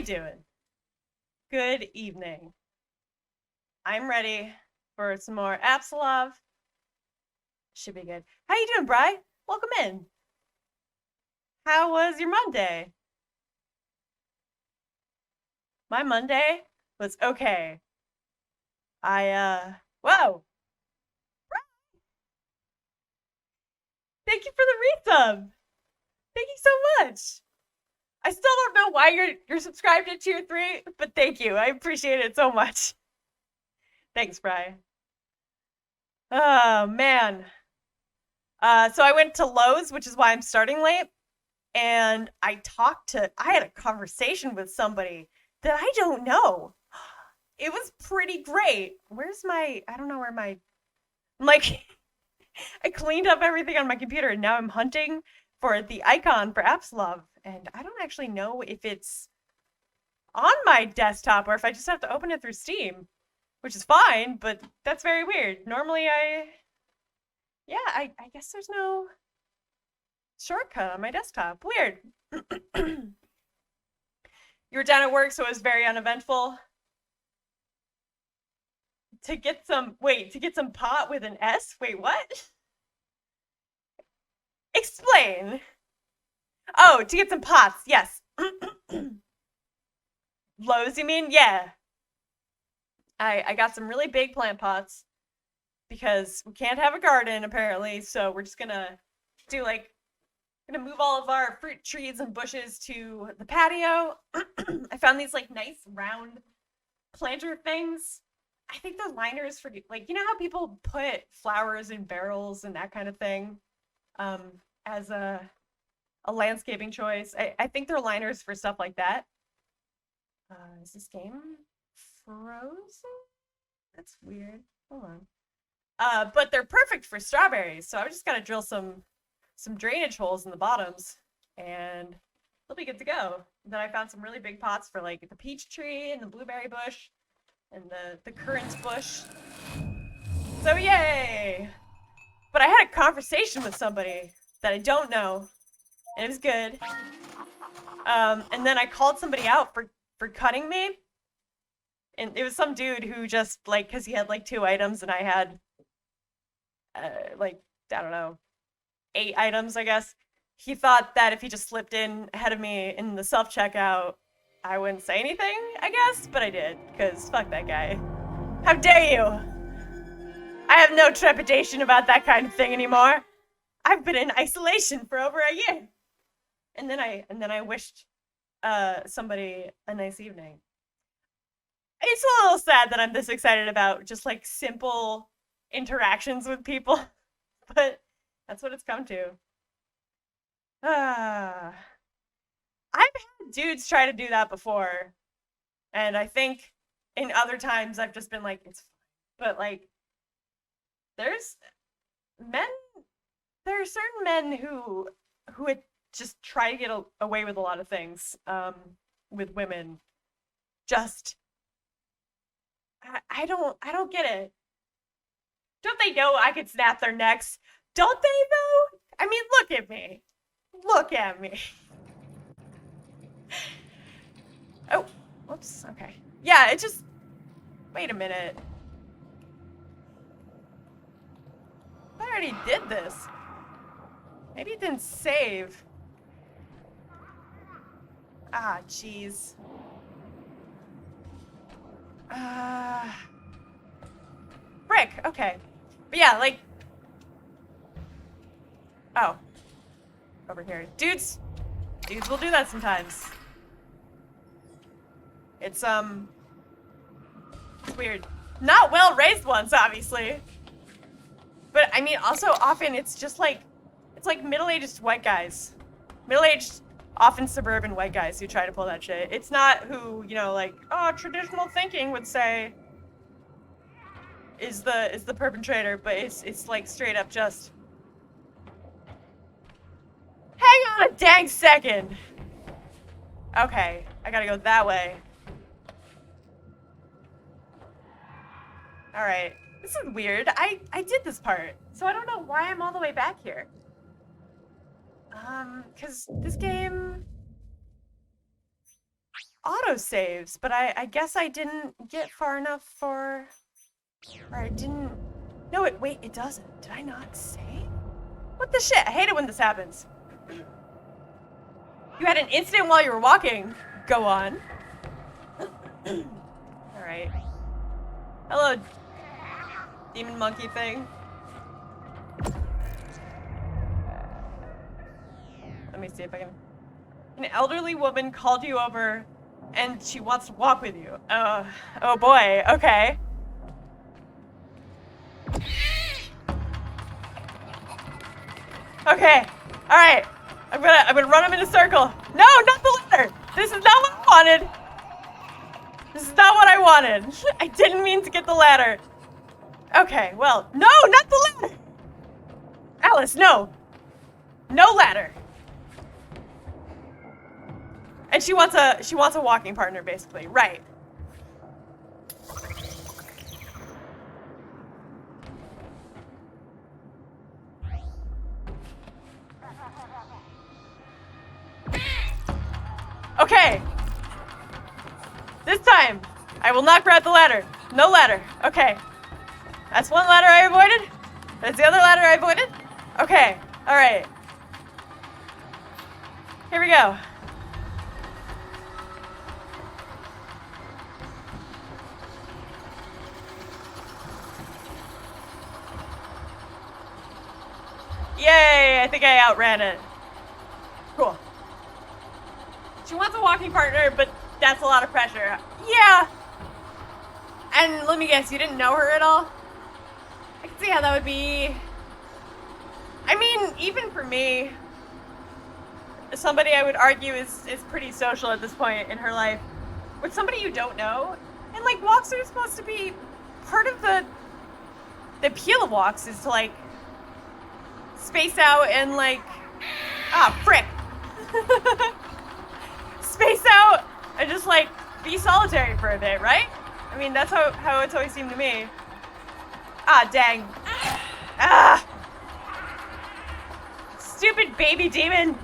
you doing? Good evening. I'm ready for some more Apsulov. Should be good. How you doing, Bri? Welcome in. How was your Monday? My Monday was okay. Whoa! Thank you for the resub. Thank you so much. I still don't know why you're subscribed to tier 3, but thank you. I appreciate it so much. Thanks, Bri. Oh man. So I went to Lowe's, which is why I'm starting late, and I had a conversation with somebody that I don't know. It was pretty great. I don't know where my, I'm like, I cleaned up everything on my computer and now I'm hunting for the icon for Apsulov, and I don't actually know if it's on my desktop or if I just have to open it through Steam, which is fine, but that's very weird. Normally I guess there's no shortcut on my desktop. Weird. You were down at work, so it was very uneventful. To get some pot with an S? Wait, what? Explain. Oh, to get some pots, yes. Lowe's, you mean? Yeah. I got some really big plant pots because we can't have a garden apparently, so we're just gonna move all of our fruit trees and bushes to the patio. I found these like nice round planter things. I think they're liners for, like, you know how people put flowers in barrels and that kind of thing, as a landscaping choice. I think they're liners for stuff like that. Is this game frozen? That's weird. Hold on. But they're perfect for strawberries, so I just gotta drill some drainage holes in the bottoms, and they'll be good to go. Then I found some really big pots for like the peach tree and the blueberry bush and the currant bush. So yay! But I had a conversation with somebody that I don't know, and it was good. And then I called somebody out for cutting me, and it was some dude who just, like, because he had like 2 items and I had like, I don't know, 8 items, I guess. He thought that if he just slipped in ahead of me in the self-checkout, I wouldn't say anything, I guess, but I did, because fuck that guy. How dare you! I have no trepidation about that kind of thing anymore. I've been in isolation for over a year. And then I wished somebody a nice evening. It's a little sad that I'm this excited about just like simple interactions with people, but that's what it's come to. I've had dudes try to do that before, and I think in other times I've just been like, it's fine. But like, there's men, there are certain men who would just try to get away with a lot of things, with women. Just, I don't get it. Don't they know I could snap their necks? Don't they though? I mean, look at me. Look at me. Oh, whoops, okay. Yeah, it just, wait a minute. I already did this. Maybe it didn't save. Ah, jeez. Frick, okay. But yeah, like, oh. Over here. Dudes will do that sometimes. It's weird. Not well-raised ones, obviously. But, I mean, also often it's just like, it's like middle-aged white guys. Middle-aged, often suburban white guys who try to pull that shit. It's not who, you know, like, oh, traditional thinking would say is the perpetrator, but it's like straight up just, hang on a dang second. Okay, I gotta go that way. Alright, this is weird. I did this part, so I don't know why I'm all the way back here. Cause this game auto saves, but I guess I didn't get far enough for, or I didn't. No, wait, it doesn't. Did I not save? What the shit? I hate it when this happens. You had an incident while you were walking. Go on. All right. Hello, demon monkey thing. Let me see if I can. An elderly woman called you over and she wants to walk with you. Oh boy, okay. Okay, alright. I'm gonna run him in a circle. No, not the ladder! This is not what I wanted! This is not what I wanted. I didn't mean to get the ladder. Okay, well, no, not the ladder! Alice, no! No ladder! And she wants a walking partner, basically. Right. Okay. This time, I will not grab the ladder. No ladder. Okay. That's one ladder I avoided. That's the other ladder I avoided. Okay. All right. Here we go. Yay! I think I outran it. Cool. She wants a walking partner, but that's a lot of pressure. Yeah! And let me guess, you didn't know her at all? I can see how that would be... I mean, even for me, somebody I would argue is pretty social at this point in her life, with somebody you don't know. And, like, walks are supposed to be part of the appeal of walks is to, like, space out and, like, frick. Space out and just, like, be solitary for a bit, right? I mean, that's how it's always seemed to me. Ah, dang. Ah! Stupid baby demon!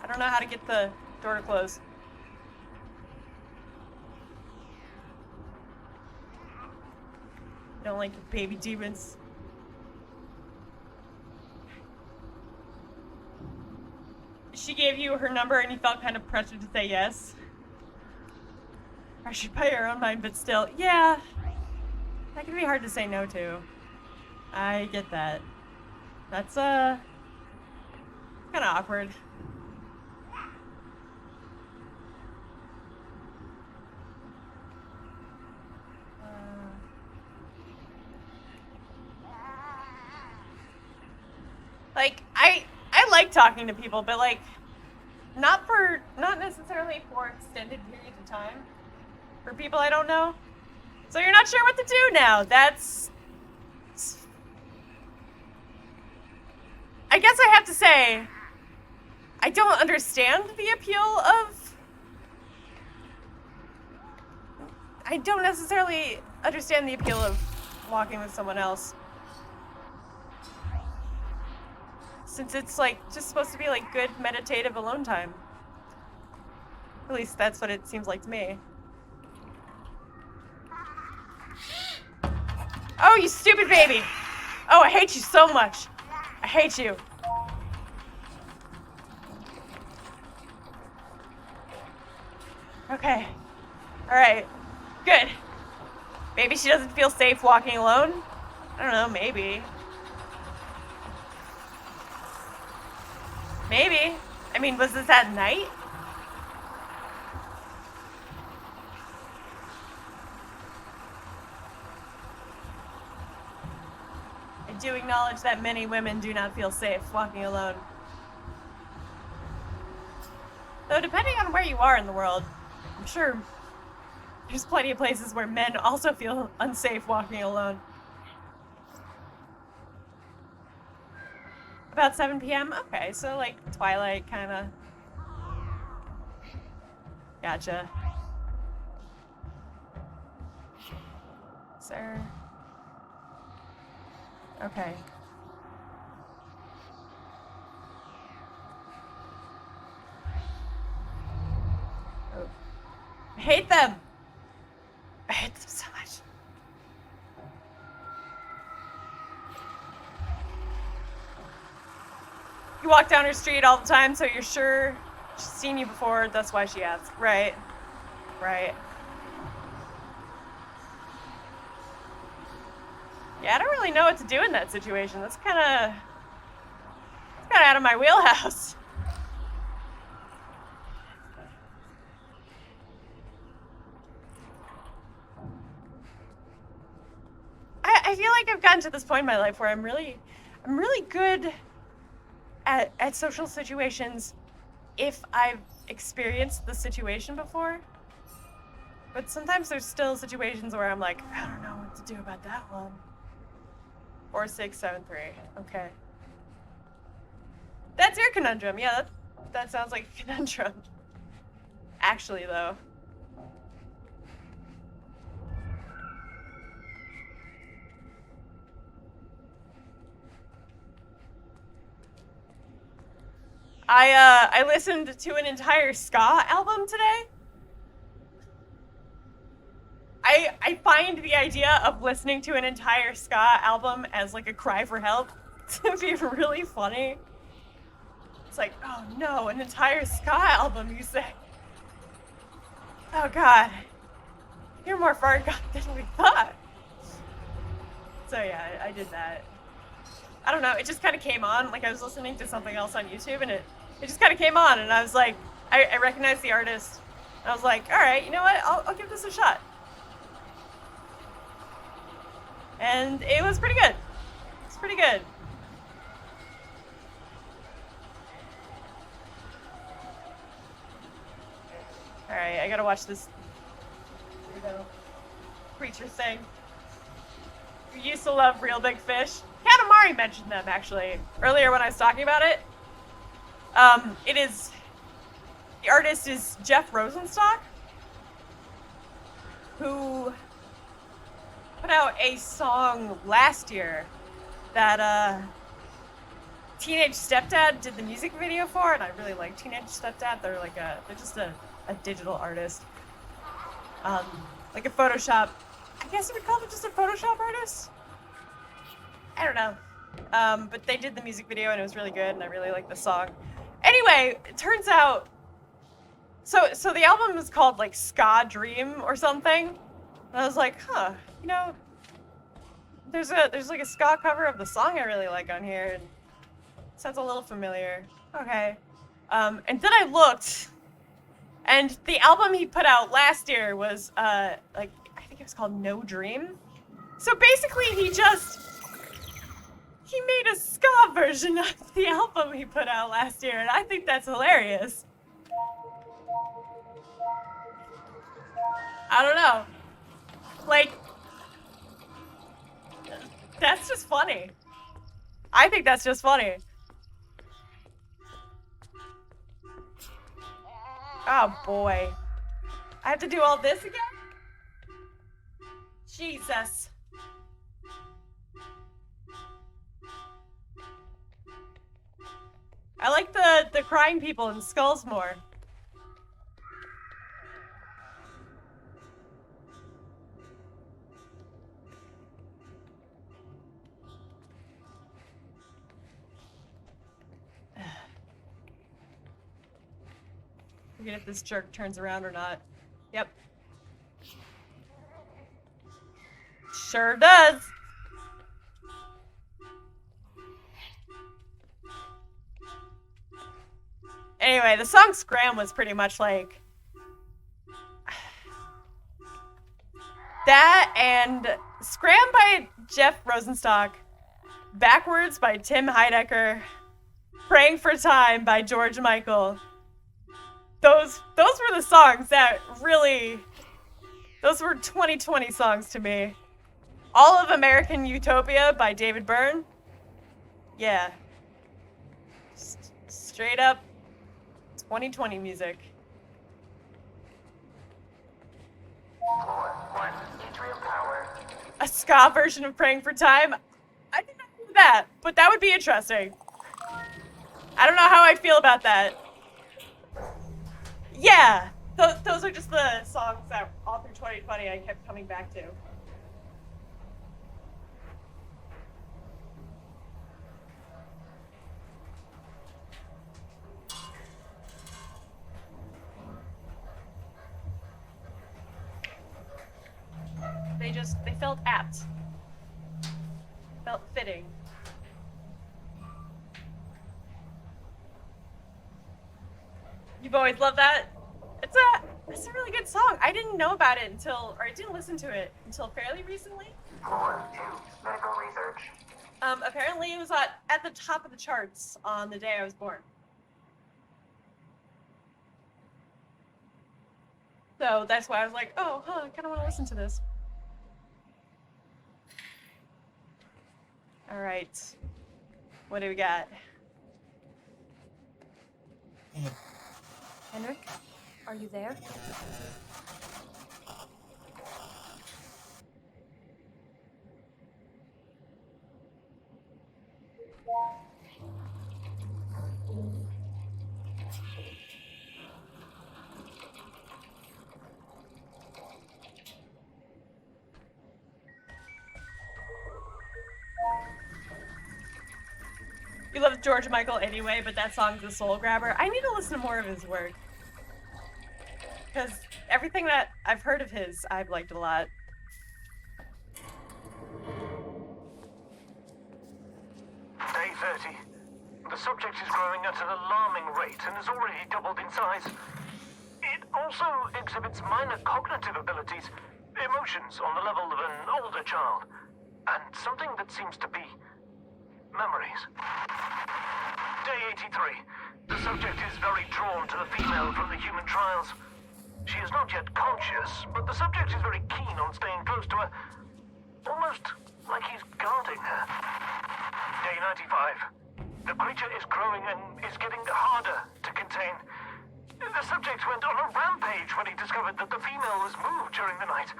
I don't know how to get the door to close. I don't like baby demons. She gave you her number and you felt kind of pressured to say yes. Or she'd play her own mind, but still, yeah. That can be hard to say no to. I get that. That's, kind of awkward. Like, I like talking to people, but like, not necessarily for extended periods of time. For people I don't know. So you're not sure what to do now. That's... I guess I have to say, I don't understand the appeal of... I don't necessarily understand the appeal of walking with someone else. Since it's like just supposed to be like good meditative alone time. At least that's what it seems like to me. Oh, you stupid baby! Oh, I hate you so much. I hate you. Okay. Alright. Good. Maybe she doesn't feel safe walking alone? I don't know, maybe. Maybe. I mean, was this at night? I do acknowledge that many women do not feel safe walking alone. Though depending on where you are in the world, I'm sure there's plenty of places where men also feel unsafe walking alone. About 7 p.m.? Okay, so like twilight kinda. Gotcha. Sir. Okay. Oh. I hate them! I hate them so much. You walk down her street all the time, so you're sure she's seen you before, that's why she asked. Right. Right. Yeah, I don't really know what to do in that situation. That's kind of out of my wheelhouse. I feel like I've gotten to this point in my life where I'm really good at social situations if I've experienced the situation before. But sometimes there's still situations where I'm like, I don't know what to do about that one. 4673. Okay. That's your conundrum. Yeah, that sounds like a conundrum. Actually, though. I listened to an entire ska album today. I find the idea of listening to an entire ska album as like a cry for help to be really funny. It's like, oh no, an entire ska album, you say? Oh god. You're more far gone than we thought. So yeah, I did that. I don't know, it just kind of came on. Like I was listening to something else on YouTube and it just kind of came on and I was like, I recognized the artist. And I was like, all right, you know what? I'll give this a shot. And it was pretty good. It's pretty good. Alright, I gotta watch this creature thing. You used to love Real Big Fish. Katamari mentioned them, actually, earlier when I was talking about it. The artist is Jeff Rosenstock, who put out a song last year that Teenage Stepdad did the music video for, and I really like Teenage Stepdad. They're just a digital artist, like a Photoshop. I guess you would call them just a Photoshop artist. I don't know, but they did the music video and it was really good, and I really like the song. Anyway, it turns out, so the album is called like Ska Dream or something. And I was like, huh, you know, there's like a ska cover of the song I really like on here, and it sounds a little familiar. Okay. And then I looked, and the album he put out last year was like, I think it was called No Dream. So basically he made a ska version of the album he put out last year, and I think that's hilarious. I don't know. Like, that's just funny. I think that's just funny. Oh boy. I have to do all this again? Jesus. I like the crying people in Skulls more. Forget if this jerk turns around or not. Yep. Sure does. Anyway, the song Scram was pretty much like that, and Scram by Jeff Rosenstock, Backwards by Tim Heidecker, Praying for Time by George Michael. Those were the songs that really, those were 2020 songs to me. All of American Utopia by David Byrne. Yeah. Straight up 2020 music. Floor 1, atrium power. A ska version of Praying for Time. I did not that, but that would be interesting. I don't know how I'd feel about that. Yeah, those are just the songs that all through 2020 I kept coming back to. They felt apt. Felt fitting. You've always loved that? It's a really good song. I didn't know about it or I didn't listen to it until fairly recently. Medical research. Apparently it was at the top of the charts on the day I was born. So that's why I was like, oh, I kind of want to listen to this. All right. What do we got? Henrik, are you there? You love George Michael anyway, but that song's a soul grabber. I need to listen to more of his work. Because everything that I've heard of his, I've liked a lot. Day 30. The subject is growing at an alarming rate and has already doubled in size. It also exhibits minor cognitive abilities, emotions on the level of an older child, and something that seems to be memories. Day 83. The subject is very drawn to the female from the human trials. She is not yet conscious, but the subject is very keen on staying close to her, almost like he's guarding her. Day 95. The creature is growing and is getting harder to contain. The subject went on a rampage when he discovered that the female was moved during the night.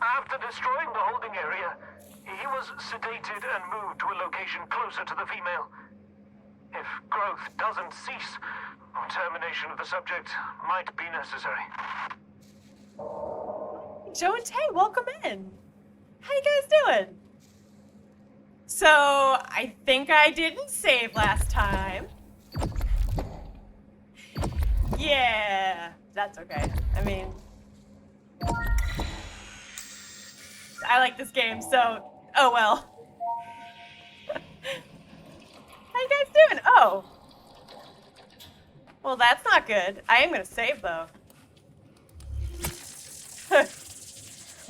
After destroying the holding area, he was sedated and moved to a location closer to the female. If growth doesn't cease, termination of the subject might be necessary. Joe and Tay, welcome in. How you guys doing? So, I think I didn't save last time. Yeah, that's okay. I mean, I like this game, so, oh well. How you guys doing? Oh. Well, that's not good. I am gonna save, though.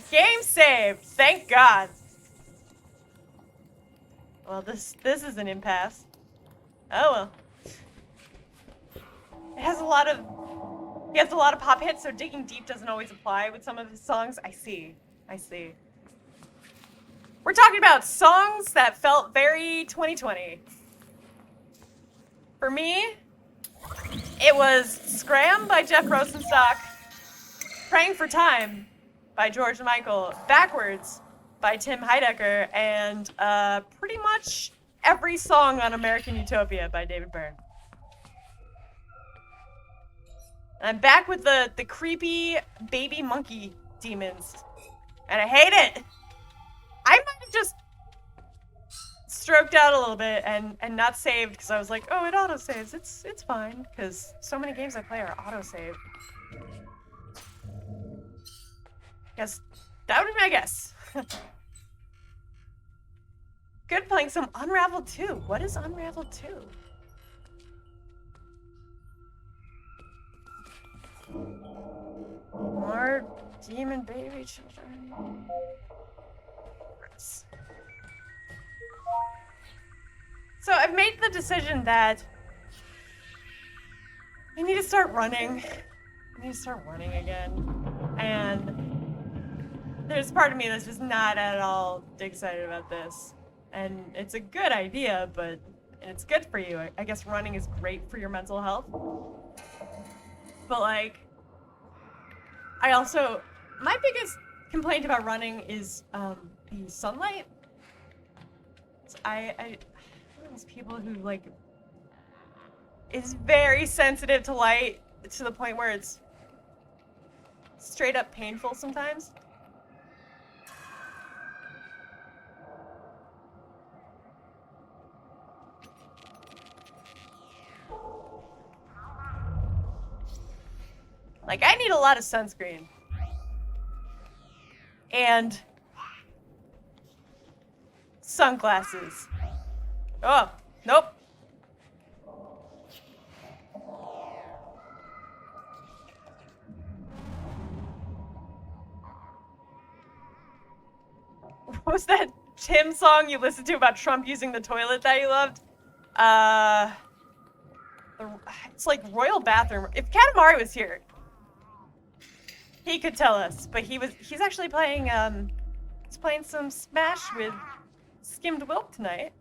Game saved! Thank God. Well, this is an impasse. Oh well. He has a lot of pop hits, so digging deep doesn't always apply with some of his songs. I see. We're talking about songs that felt very 2020. For me, it was Scram by Jeff Rosenstock, Praying for Time by George Michael, Backwards by Tim Heidecker, and pretty much every song on American Utopia by David Byrne. I'm back with the creepy baby monkey demons, and I hate it. I might have just stroked out a little bit and not saved because I was like, oh, it auto-saves. It's fine, because so many games I play are auto-save. Guess that would be my guess. Good playing some Unravel 2. What is Unravel 2? More demon baby children. So I've made the decision that I need to start running. I need to start running again. And there's part of me that's just not at all excited about this. And it's a good idea, but it's good for you. I guess running is great for your mental health. But like, my biggest complaint about running is the sunlight. I one of these people who like is very sensitive to light to the point where it's straight up painful sometimes. Like, I need a lot of sunscreen. And sunglasses. Oh, nope. What was that Tim song you listened to about Trump using the toilet that you loved? It's like Royal Bathroom. If Katamari was here, he could tell us, but he's actually playing, he's playing some Smash with Skimmed Milk tonight,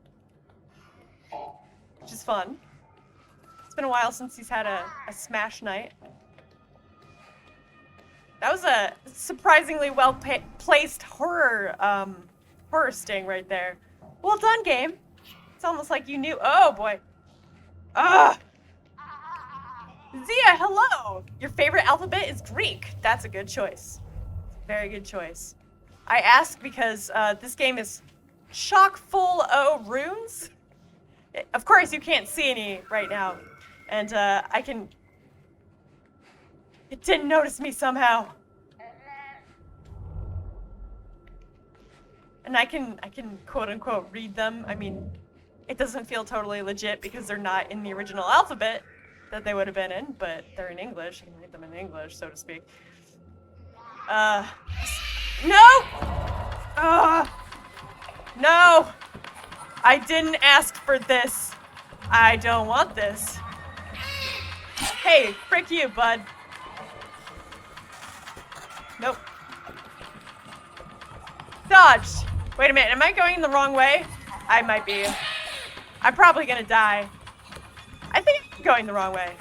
which is fun. It's been a while since he's had a Smash night. That was a surprisingly well-placed horror sting right there. Well done, game. It's almost like you knew. Oh, boy. Ugh. Zia, hello! Your favorite alphabet is Greek. That's a good choice. Very good choice. I ask because this game is chock full of runes. Of course, you can't see any right now. And I can... It didn't notice me somehow. And I can quote-unquote read them. I mean, it doesn't feel totally legit because they're not in the original alphabet that they would have been in, but they're in English. I can read them in English, so to speak. No! No! I didn't ask for this. I don't want this. Hey, frick you, bud. Nope. Dodged. Wait a minute, am I going the wrong way? I might be. I'm probably gonna die. I think I'm going the wrong way.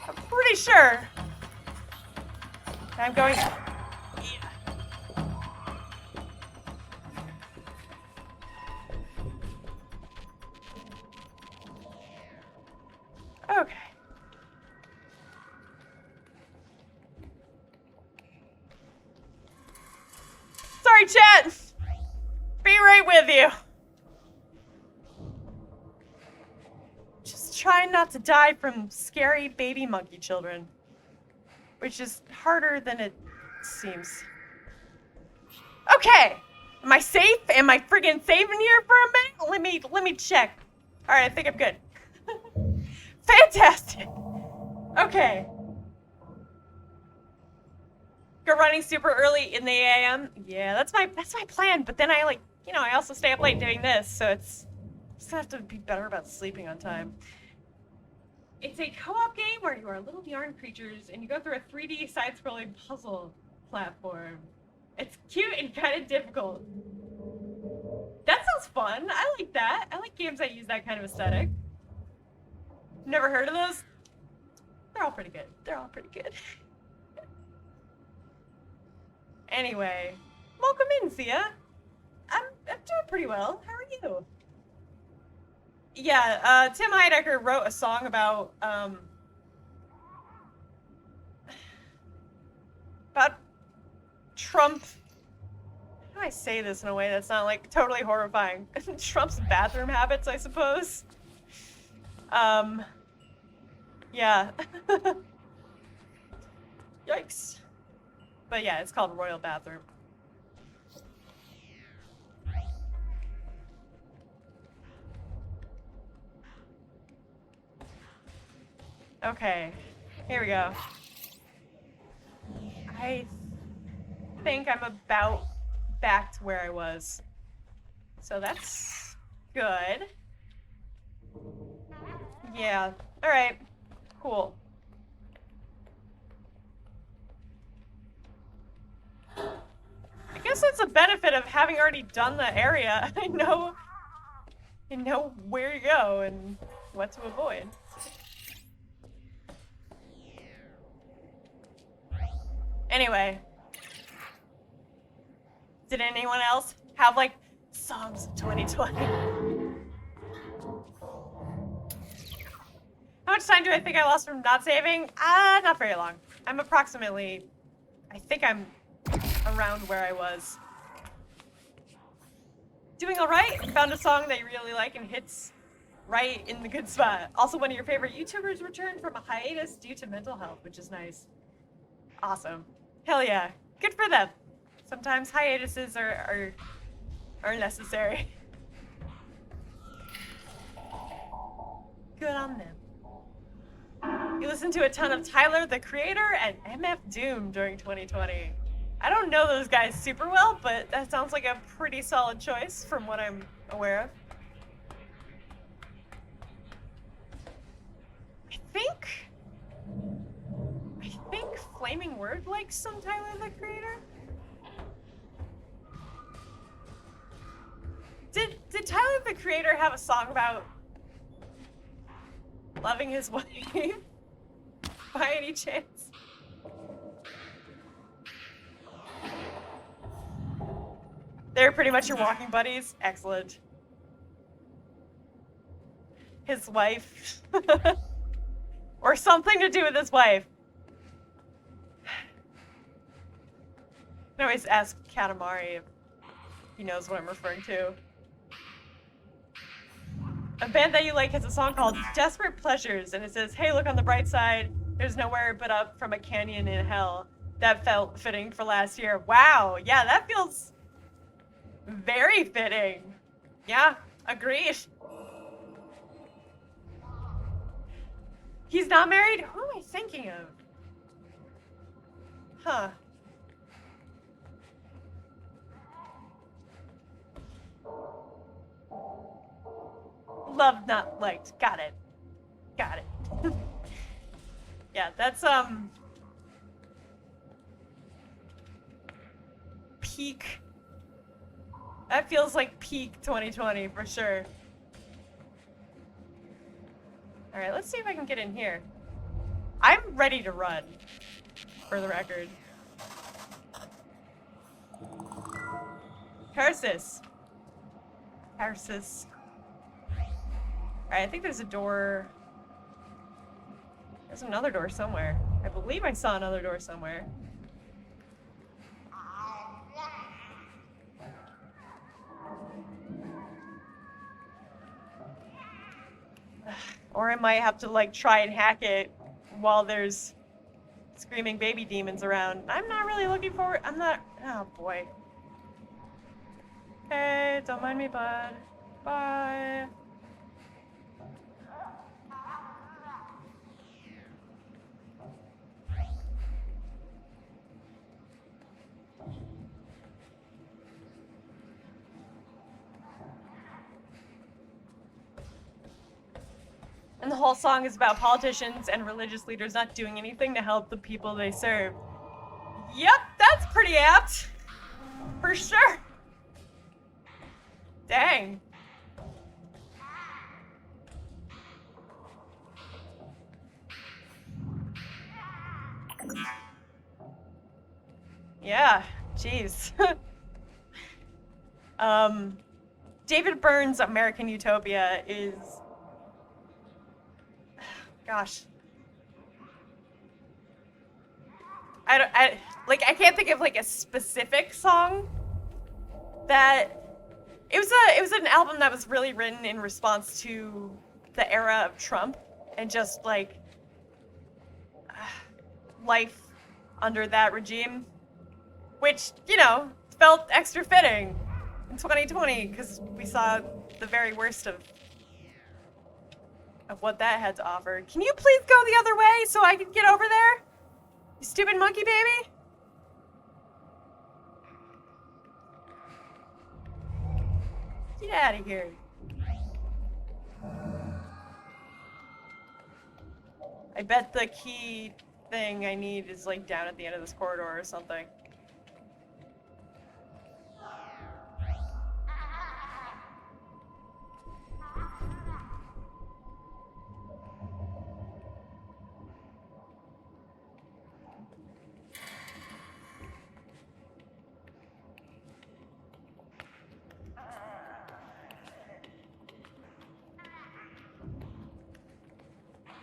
I'm pretty sure. I'm going... Yeah. Okay. Sorry, chat! Be right with you. Just trying not to die from scary baby monkey children. Which is harder than it seems. Okay! Am I safe? Am I friggin' safe in here for a minute? Let me check. Alright, I think I'm good. Fantastic! Okay. Go running super early in the AM. Yeah, that's my plan. But then I I also stay up late doing this, so it's just gonna have to be better about sleeping on time. It's a co-op game where you are little yarn creatures and you go through a 3D side-scrolling puzzle platform. It's cute and kind of difficult. That sounds fun. I like that. I like games that use that kind of aesthetic. Never heard of those? They're all pretty good. They're all pretty good. Anyway, welcome in, Zia. I'm doing pretty well. How are you? Yeah, Tim Heidecker wrote a song about Trump. How do I say this in a way that's not like totally horrifying? Trump's bathroom habits, I suppose. Yeah. Yikes. But yeah, it's called Royal Bathroom. Okay, here we go. I think I'm about back to where I was. So that's good. Yeah, alright, cool. I guess that's a benefit of having already done the area. I know where to go and what to avoid. Anyway, did anyone else have like songs of 2020. How much time do I think I lost from not saving? Not very long. I'm approximately, I think I'm around where I was. Doing all right. Found a song that you really like and hits right in the good spot. Also, one of your favorite YouTubers returned from a hiatus due to mental health, which is nice. Awesome. Hell yeah. Good for them. Sometimes hiatuses are necessary. Good on them. You listened to a ton of Tyler, the Creator, and MF Doom during 2020. I don't know those guys super well, but that sounds like a pretty solid choice from what I'm aware of. I think Flaming Word likes some Tyler, the Creator. Did Tyler, the Creator, have a song about loving his wife? By any chance? They're pretty much your walking buddies? Excellent. His wife. Or something to do with his wife. I can always ask Katamari if he knows what I'm referring to. A band that you like has a song called Desperate Pleasures, and it says, hey, look on the bright side, there's nowhere but up from a canyon in hell. That felt fitting for last year. Wow, yeah, that feels very fitting. Yeah, agreed. He's not married? Who am I thinking of? Huh. Loved, not liked. Got it. Got it. Yeah, that's, peak. That feels like peak 2020 for sure. Alright, let's see if I can get in here. I'm ready to run, for the record. Persis. Persis. Alright, I think there's a door. There's another door somewhere. I believe I saw another door somewhere. Or I might have to, like, try and hack it while there's screaming baby demons around. I'm not really looking forward. I'm not. Oh, boy. Hey, don't mind me, bud. Bye. And the whole song is about politicians and religious leaders not doing anything to help the people they serve. Yep, that's pretty apt. For sure. Dang. Yeah, jeez. David Byrne's American Utopia is... Gosh. I can't think of, like, a specific song that... It was an album that was really written in response to the era of Trump and just, like, life under that regime, which, you know, felt extra fitting in 2020 because we saw the very worst of what that had to offer. Can you please go the other way so I can get over there? You stupid monkey baby? Get out of here. I bet the key thing I need is, like, down at the end of this corridor or something.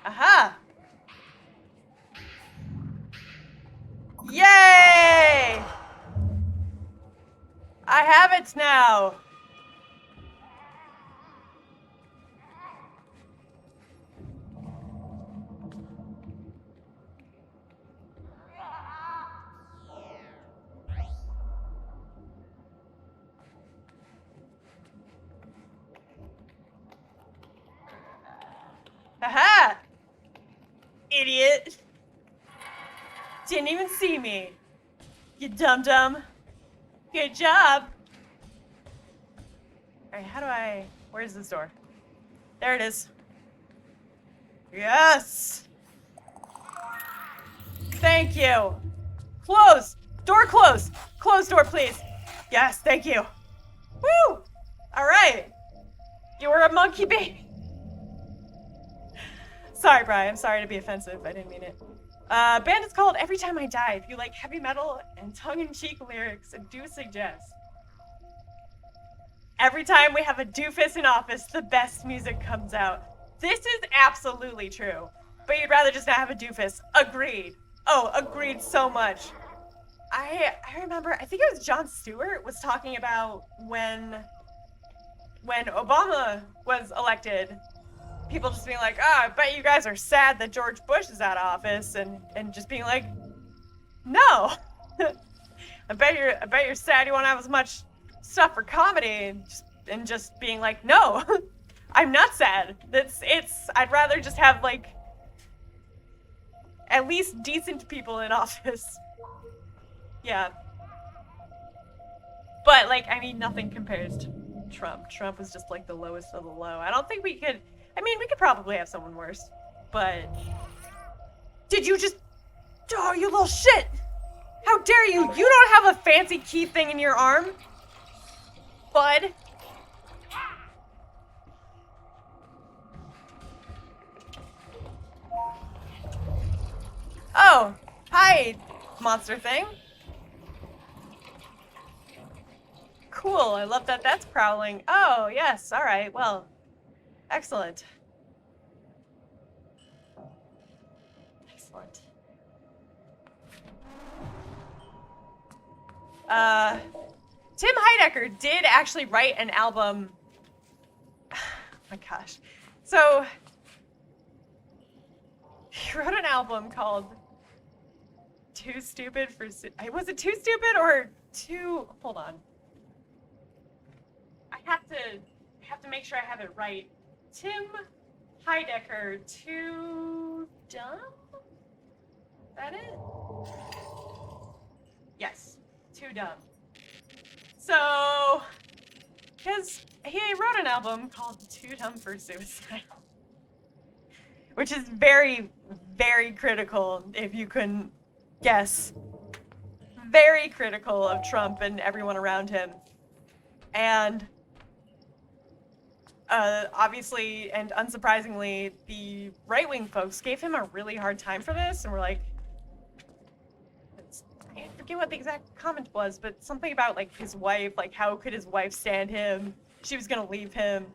Aha! Yay! I have it now! Haha! Idiot! Didn't even see me. You dum-dum. Good job. Alright, how do I... Where's this door? There it is. Yes! Thank you. Close! Door closed! Close door, please. Yes, thank you. Woo! Alright. You were a monkey baby. Sorry, Brian. I'm sorry to be offensive. I didn't mean it. Band is called Every Time I Die. If you like heavy metal and tongue-in-cheek lyrics, and do suggest. Every time we have a doofus in office, the best music comes out. This is absolutely true. But you'd rather just not have a doofus. Agreed. Oh, agreed so much. I remember, I think it was Jon Stewart was talking about when Obama was elected, people just being like, oh, I bet you guys are sad that George Bush is out of office, and just being like, no. I bet you're sad you won't have as much stuff for comedy, and just being like, no, I'm not sad. I'd rather just have like at least decent people in office. Yeah. But like, I mean, nothing compares to Trump. Trump was just like the lowest of the low. I don't think we could, I mean, we could probably have someone worse, but did you just, oh, you little shit. How dare you? You don't have a fancy key thing in your arm, bud. Oh, hi, monster thing. Cool, I love that that's prowling. Oh, yes, alright, well, excellent. Excellent. Tim Heidecker did actually write an album. Oh my gosh. So, he wrote an album called Too Stupid for... Was it Too Stupid or Too... Hold on. I have to make sure I have it right. Tim Heidecker, Too Dumb? Is that it? Yes, Too Dumb. So, because he wrote an album called Too Dumb for Suicide, which is very, very critical, if you couldn't guess. Very critical of Trump and everyone around him. And obviously, and unsurprisingly, the right-wing folks gave him a really hard time for this, and were like, I forget what the exact comment was, but something about, like, his wife, like, how could his wife stand him? She was gonna leave him,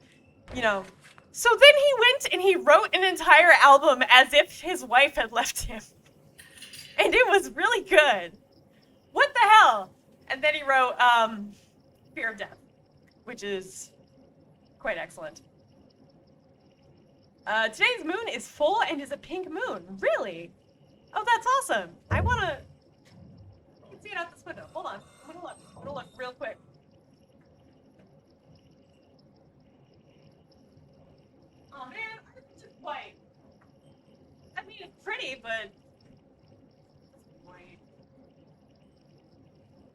you know. So then he went and he wrote an entire album as if his wife had left him. And it was really good. What the hell? And then he wrote, Fear of Death, which is quite excellent. Today's moon is full and is a pink moon. Really? Oh, that's awesome. I wanna... You can see it out this window. Hold on. I'm gonna look real quick. Oh man, it's just white. I mean, it's pretty, but... It's white.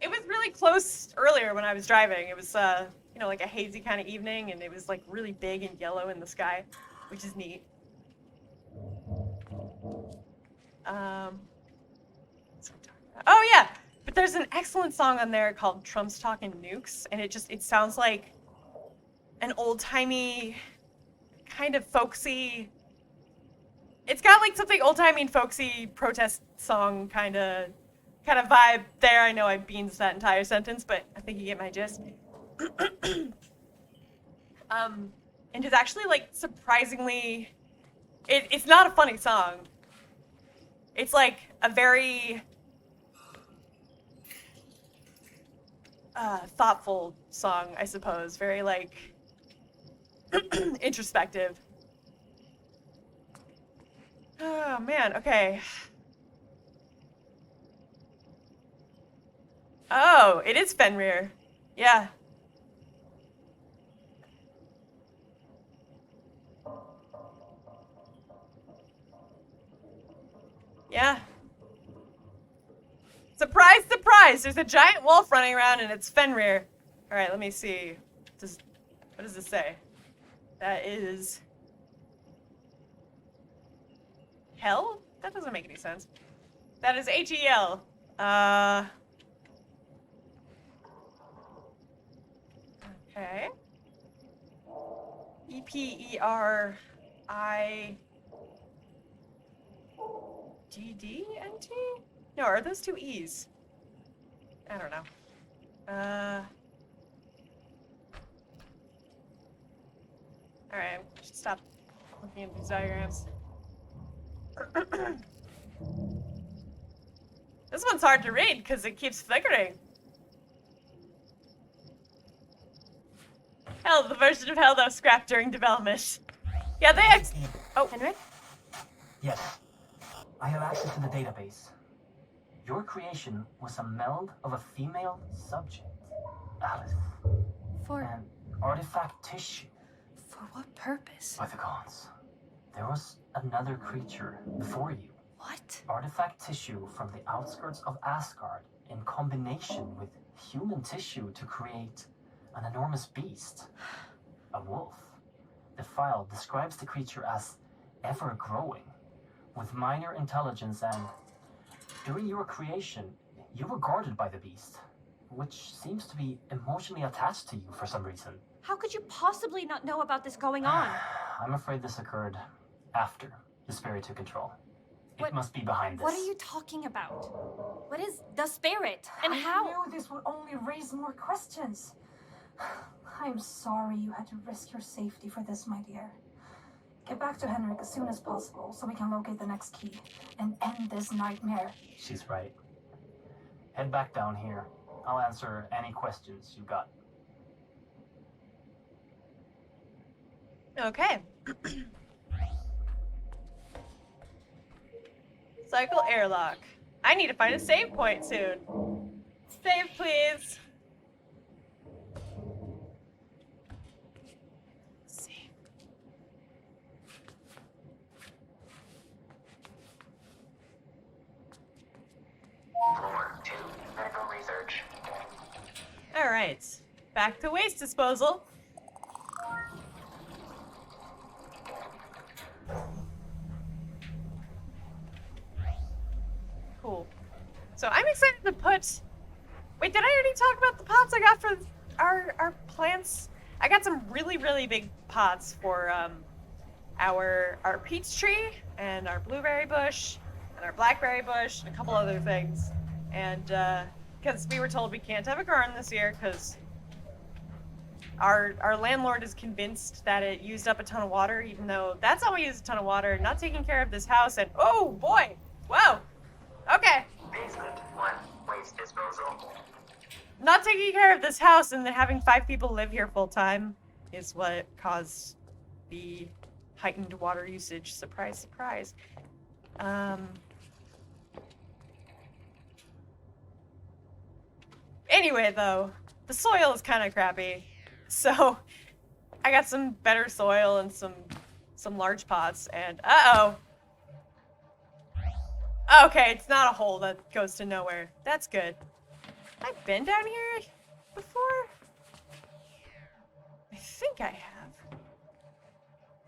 It was really close earlier when I was driving. It was, you know, like a hazy kind of evening, and it was like really big and yellow in the sky, which is neat. Oh yeah, but there's an excellent song on there called Trump's Talking Nukes, and it sounds like an old-timey, kind of folksy, it's got like something old-timey and folksy protest song kind of vibe there. I know I beans that entire sentence, but I think you get my gist. And it's actually like surprisingly It's not a funny song. It's like a very thoughtful song, I suppose. Very like introspective. Oh man, okay. Oh, it is Fenrir. Yeah. Yeah. Surprise, surprise! There's a giant wolf running around and it's Fenrir. Alright, let me see. What does this say? That is... Hell? That doesn't make any sense. That is H-E-L. Okay. E-P-E-R-I-D-D-N-T? No, are those two E's? I don't know. Alright, I should stop looking at these diagrams. This one's hard to read because it keeps flickering. Hell, the version of Hell that was scrapped during development. Yeah, Oh, Henrik? Yes. I have access to the database. Your creation was a meld of a female subject, Alice, For and artifact tissue. for what purpose? By the gods. There was another creature before you. What? Artifact tissue from the outskirts of Asgard in combination with human tissue to create an enormous beast. A wolf. The file describes the creature as ever-growing, with minor intelligence, and during your creation, you were guarded by the beast, which seems to be emotionally attached to you for some reason. How could you possibly not know about this going on? I'm afraid this occurred after the spirit took control. It What- must be behind this. What are you talking about? What is the spirit? And how? I knew this would only raise more questions. I'm sorry you had to risk your safety for this, my dear. Get back to Henrik as soon as possible so we can locate the next key and end this nightmare. She's right. Head back down here. I'll answer any questions you got. okay. Cycle airlock. I need to find a save point soon. Save, please. Save. Floor 2, medical research. All right. Back to waste disposal. Cool. So I'm excited to put... Wait, did I already talk about the pots I got for our plants? I got some really, really big pots for our peach tree and our blueberry bush and our blackberry bush and a couple other things. And because we were told we can't have a garden this year because our landlord is convinced that it used up a ton of water, even though that's not what used a ton of water. Not taking care of this house, and oh boy, whoa, okay. Basement 1, waste disposal. Not taking care of this house and then having 5 people live here full time is what caused the heightened water usage. Surprise, surprise. Anyway, though, the soil is kind of crappy, so I got some better soil and some large pots, and uh-oh. Okay, it's not a hole that goes to nowhere. That's good. I've been down here before? I think I have.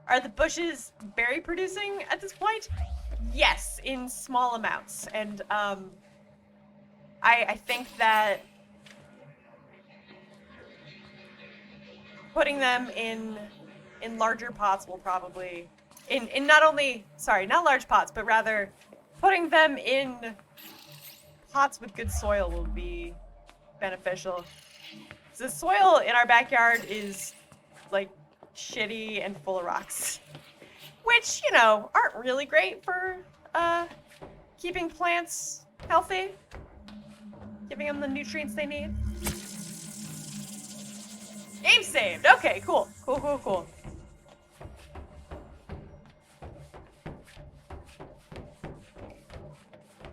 Are the bushes berry producing at this point? Yes, in small amounts. And I think that putting them in larger pots will probably in not only, sorry, not large pots, but rather putting them in pots with good soil will be beneficial. So the soil in our backyard is like shitty and full of rocks. which, you know, aren't really great for keeping plants healthy, giving them the nutrients they need. Game saved. Okay, cool. Cool.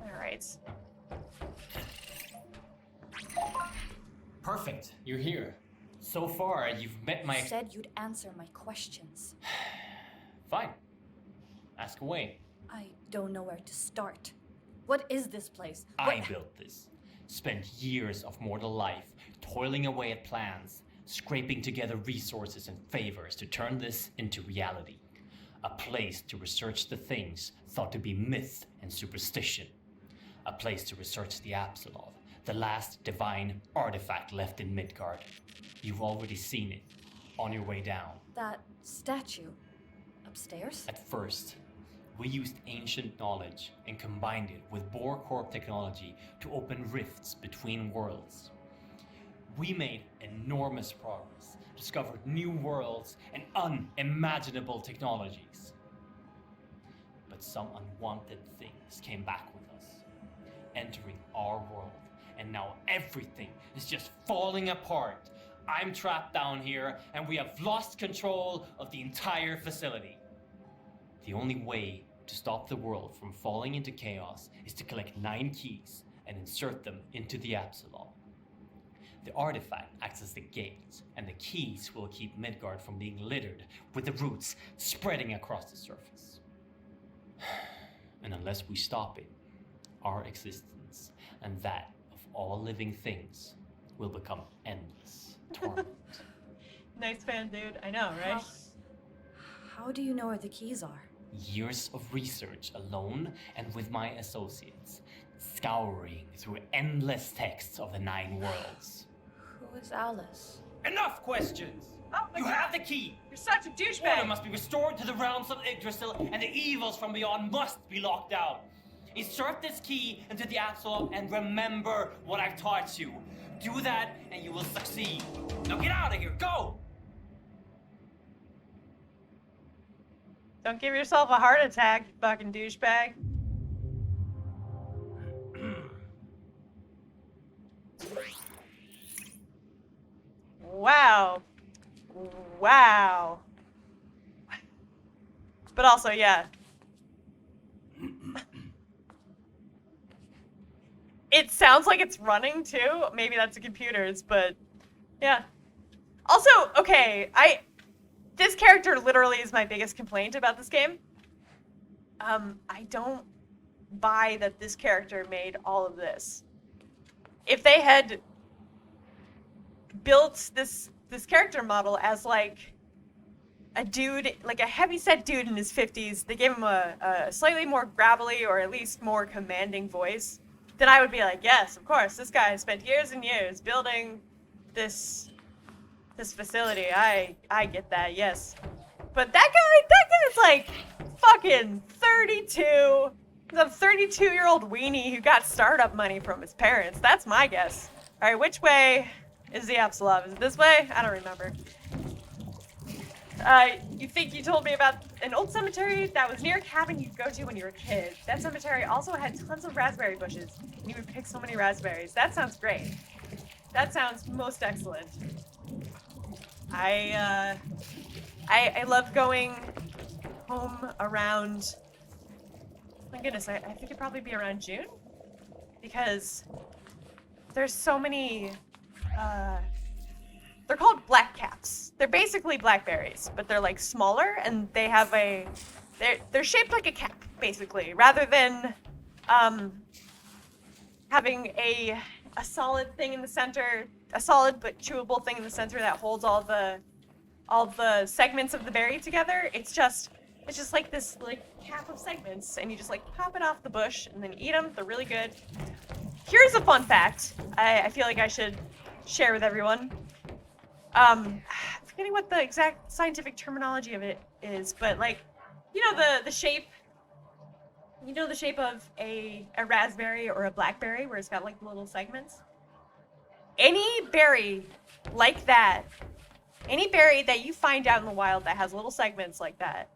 All right. Perfect. You're here. So far, you've met my... You said you'd answer my questions. Fine. Ask away. I don't know where to start. What is this place? I built this. Spent years of mortal life toiling away at plans, scraping together resources and favors to turn this into reality. A place to research the things thought to be myth and superstition. A place to research the Apsulov, the last divine artifact left in Midgard. You've already seen it, on your way down. That statue upstairs? At first, we used ancient knowledge and combined it with Bohr Corp technology to open rifts between worlds. We made enormous progress, discovered new worlds and unimaginable technologies. But some unwanted things came back with us, entering our world, and now everything is just falling apart. I'm trapped down here, and we have lost control of the entire facility. The only way to stop the world from falling into chaos is to collect 9 keys and insert them into the Apsulov. The artifact acts as the gate, and the keys will keep Midgard from being littered with the roots spreading across the surface. And unless we stop it, our existence and that of all living things will become endless torment. Nice fan, dude. I know, right? How do you know where the keys are? Years of research alone and with my associates, scouring through endless texts of the 9 worlds. Who is Alice? Enough questions! Oh my You God. have the key! You're such a Order douchebag. must be restored to the realms of Yggdrasil, and the evils from beyond must be locked out. Insert this key into the Apsulov and remember what I've taught you. Do that and you will succeed. Now get out of here, go! Don't give yourself a heart attack, you fucking douchebag. Wow. But also, yeah. It sounds like it's running too. Maybe that's the computers, but yeah. Also, okay, this character literally is my biggest complaint about this game. I don't buy that this character made all of this. If they had built this character model as like a dude, like a heavyset dude in his 50s, they gave him a slightly more gravelly or at least more commanding voice, then I would be like, yes, of course, this guy spent years and years building this facility. I get that, yes. But that guy's like fucking 32. He's a 32-year-old weenie who got startup money from his parents. That's my guess. All right, which way is the Apsulov? Is it this way? I don't remember. You think you told me about an old cemetery that was near a cabin you'd go to when you were a kid. That cemetery also had tons of raspberry bushes. And you would pick so many raspberries. That sounds great. That sounds most excellent. I love going home around, my goodness, I think it'd probably be around June, because there's so many, they're called black caps. They're basically blackberries, but they're like smaller, and they have they're shaped like a cap, basically, rather than having a solid thing in the center, a solid but chewable thing in the center that holds all the segments of the berry together. It's just like this like cap of segments, and you just like pop it off the bush and then eat them. They're really good. Here's a fun fact I feel like I should share with everyone. I'm forgetting what the exact scientific terminology of it is, but like, you know the shape. You know the shape of a raspberry or a blackberry where it's got like little segments? Any berry like that, any berry that you find out in the wild that has little segments like that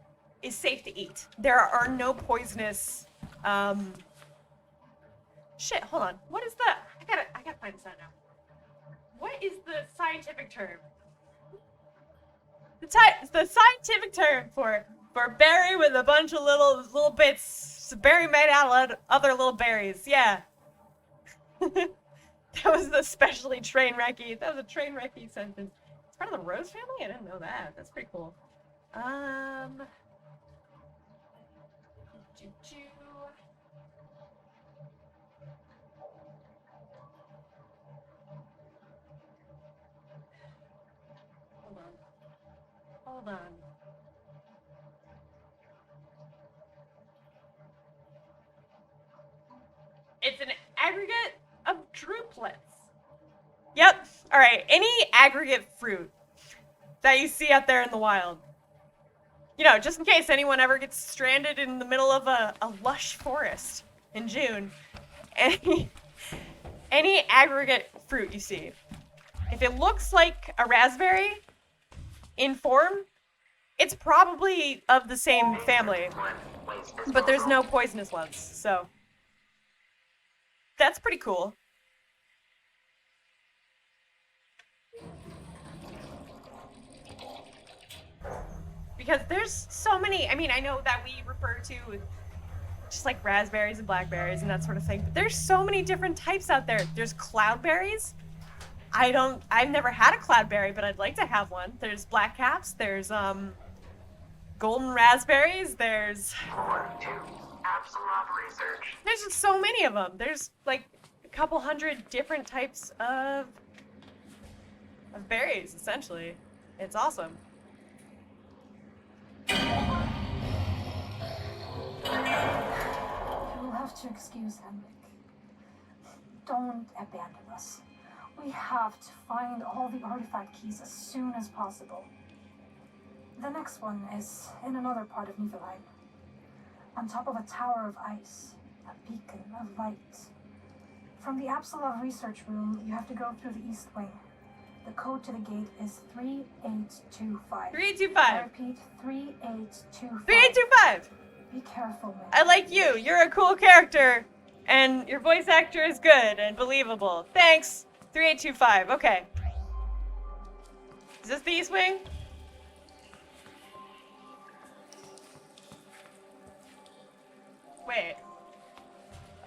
is safe to eat. There are no poisonous, shit, hold on. What is that? I gotta find this out now. What is the scientific term? The scientific term for berry with a bunch of little bits. It's a berry made out of other little berries. Yeah. That was the specially train wrecky. That was a train wrecky sentence. It's part of the Rose family? I didn't know that. That's pretty cool. Hold on. It's an aggregate of druplets. Yep. All right. Any aggregate fruit that you see out there in the wild. You know, just in case anyone ever gets stranded in the middle of a lush forest in June. Any aggregate fruit you see. If it looks like a raspberry in form, it's probably of the same family. But there's no poisonous ones, so that's pretty cool. Because there's so many, I mean, I know that we refer to just like raspberries and blackberries and that sort of thing, but there's so many different types out there. There's cloudberries. I've never had a cloudberry, but I'd like to have one. There's black caps, there's golden raspberries, there's Apsulov research. There's just so many of them. There's like a couple hundred different types of berries, essentially. It's awesome. You will have to excuse Henrik. Don't abandon us. We have to find all the artifact keys as soon as possible. The next one is in another part of Niflheim. On top of a tower of ice, a beacon of light. From the Apsulov research room, you have to go through the east wing. The code to the gate is 3825. 3825. I repeat, 3825. 3825. Be careful, man. I like you. You're a cool character, and your voice actor is good and believable. Thanks. 3825. Okay. Is this the east wing? Wait.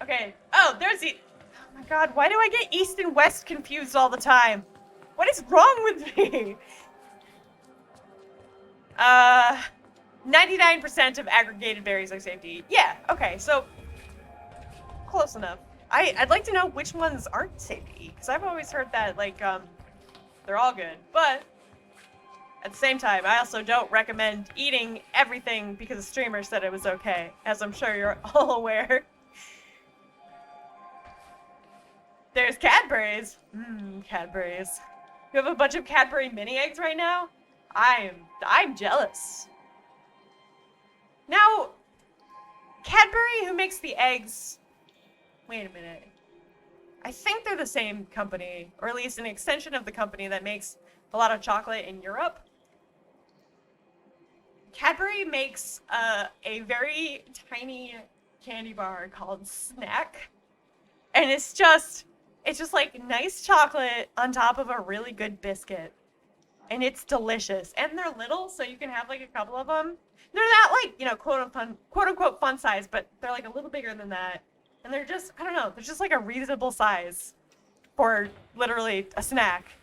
Okay. Oh, there's the... Oh my god, why do I get east and west confused all the time? What is wrong with me? 99% of aggregated berries are safe to eat. Yeah, okay, so... Close enough. I'd like to know which ones aren't safe to eat, because I've always heard that, like, they're all good. But, at the same time, I also don't recommend eating everything because a streamer said it was okay, as I'm sure you're all aware. There's Cadburys. Cadburys. You have a bunch of Cadbury mini eggs right now? I'm jealous. Now, Cadbury, who makes the eggs... Wait a minute. I think they're the same company, or at least an extension of the company that makes a lot of chocolate in Europe. Cadbury makes a very tiny candy bar called Snack. And it's just like nice chocolate on top of a really good biscuit. And it's delicious. And they're little, so you can have like a couple of them. They're not like, you know, quote unquote fun size, but they're like a little bigger than that. And they're just, I don't know, they're just like a reasonable size for literally a snack.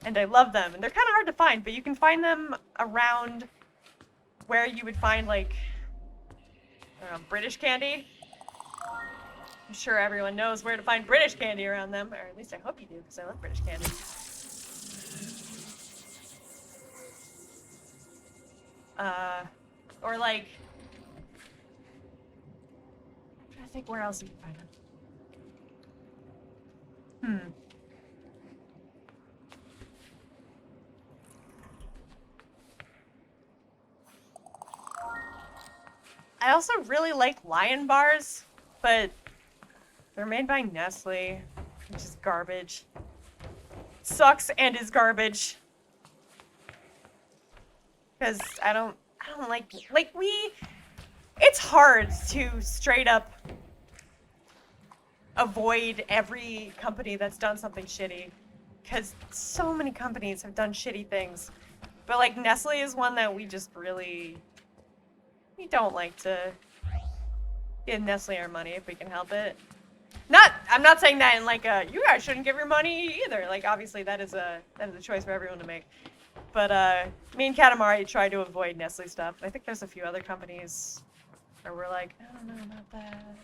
And I love them. And they're kind of hard to find, but you can find them around where you would find like, I don't know, British candy. I'm sure everyone knows where to find British candy around them, or at least I hope you do, because I love British candy. Or like, I'm trying to think where else you can find them. I also really like Lion bars, but they're made by Nestle, which is garbage. Sucks and is garbage. Because I don't I don't like it's hard to straight up avoid every company that's done something shitty, because so many companies have done shitty things. But like Nestle is one that we don't like to give Nestle our money if we can help it. I'm not saying that in like a you guys shouldn't give your money either. Like obviously that is a choice for everyone to make. But me and Katamari try to avoid Nestle stuff. I think there's a few other companies where we're like, I don't know about that.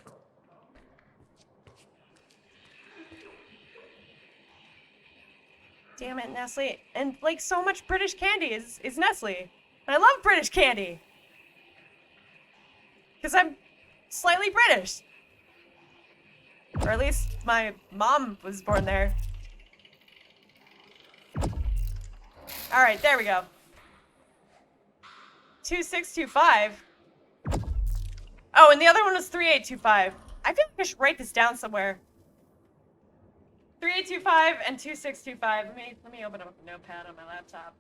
Damn it, Nestle. And like so much British candy is Nestle. And I love British candy. Because I'm slightly British. Or at least my mom was born there. Alright, there we go. 2625. Oh, and the other one was 3825. I feel like I should write this down somewhere. 3825 and 2625. Let me open up a notepad on my laptop.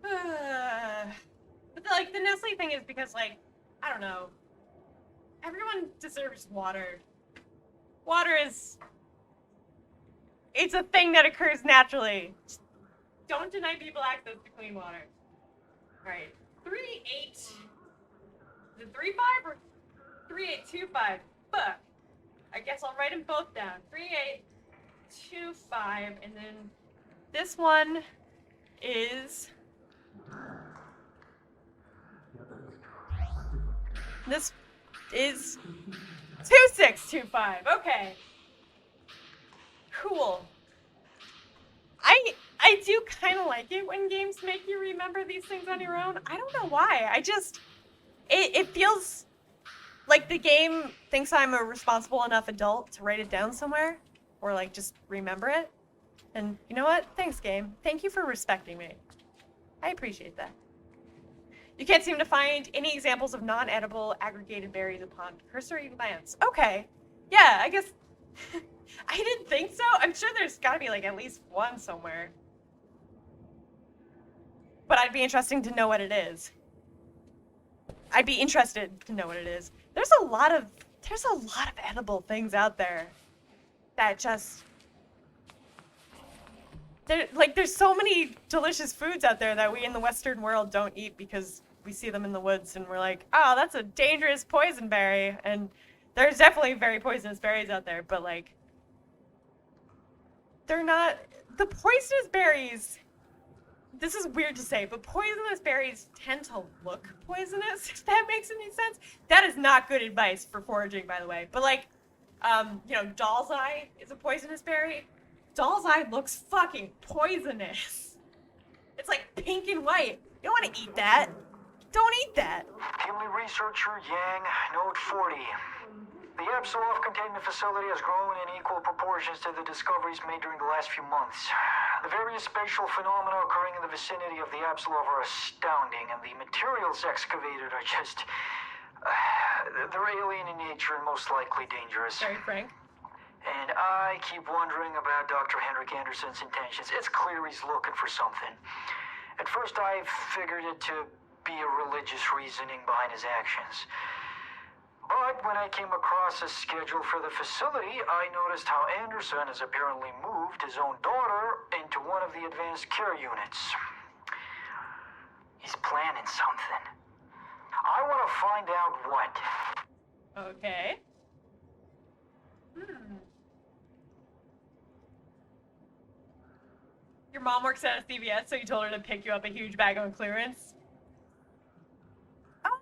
But like the Nestle thing is because like, I don't know. Everyone deserves water. Water is it's a thing that occurs naturally. Just don't deny people access to clean water. Alright. 38 is it 35 or 3825? Fuck. I guess I'll write them both down. 3825, and then this one is this is 2625. Okay. Cool. I do kind of like it when games make you remember these things on your own. I don't know why. It feels like the game thinks I'm a responsible enough adult to write it down somewhere, or like just remember it. And you know what? Thanks, game. Thank you for respecting me. I appreciate that. You can't seem to find any examples of non-edible aggregated berries upon cursory glance. Okay. Yeah, I guess I didn't think so. I'm sure there's gotta be like at least one somewhere. But I'd be interested to know what it is. I'd be interested to know what it is. There's a lot of edible things out there that just there's so many delicious foods out there that we in the Western world don't eat because we see them in the woods and we're like, oh, that's a dangerous poison berry. And there's definitely very poisonous berries out there, but like they're not the poisonous berries. This is weird to say, but poisonous berries tend to look poisonous, if that makes any sense. That is not good advice for foraging, by the way. But like, doll's eye is a poisonous berry. Doll's eye looks fucking poisonous. It's like pink and white. You don't want to eat that. Don't eat that. Family researcher Yang, note 40. The Apsulov containment facility has grown in equal proportions to the discoveries made during the last few months. The various spatial phenomena occurring in the vicinity of the Apsulov are astounding, and the materials excavated are just... they're alien in nature and most likely dangerous. Very frank. And I keep wondering about Dr. Henrik Anderson's intentions. It's clear he's looking for something. At first I figured it to be a religious reasoning behind his actions. But when I came across a schedule for the facility, I noticed how Anderson has apparently moved his own daughter into one of the advanced care units. He's planning something. I want to find out what. Okay. Your mom works at a CVS, so you told her to pick you up a huge bag on clearance?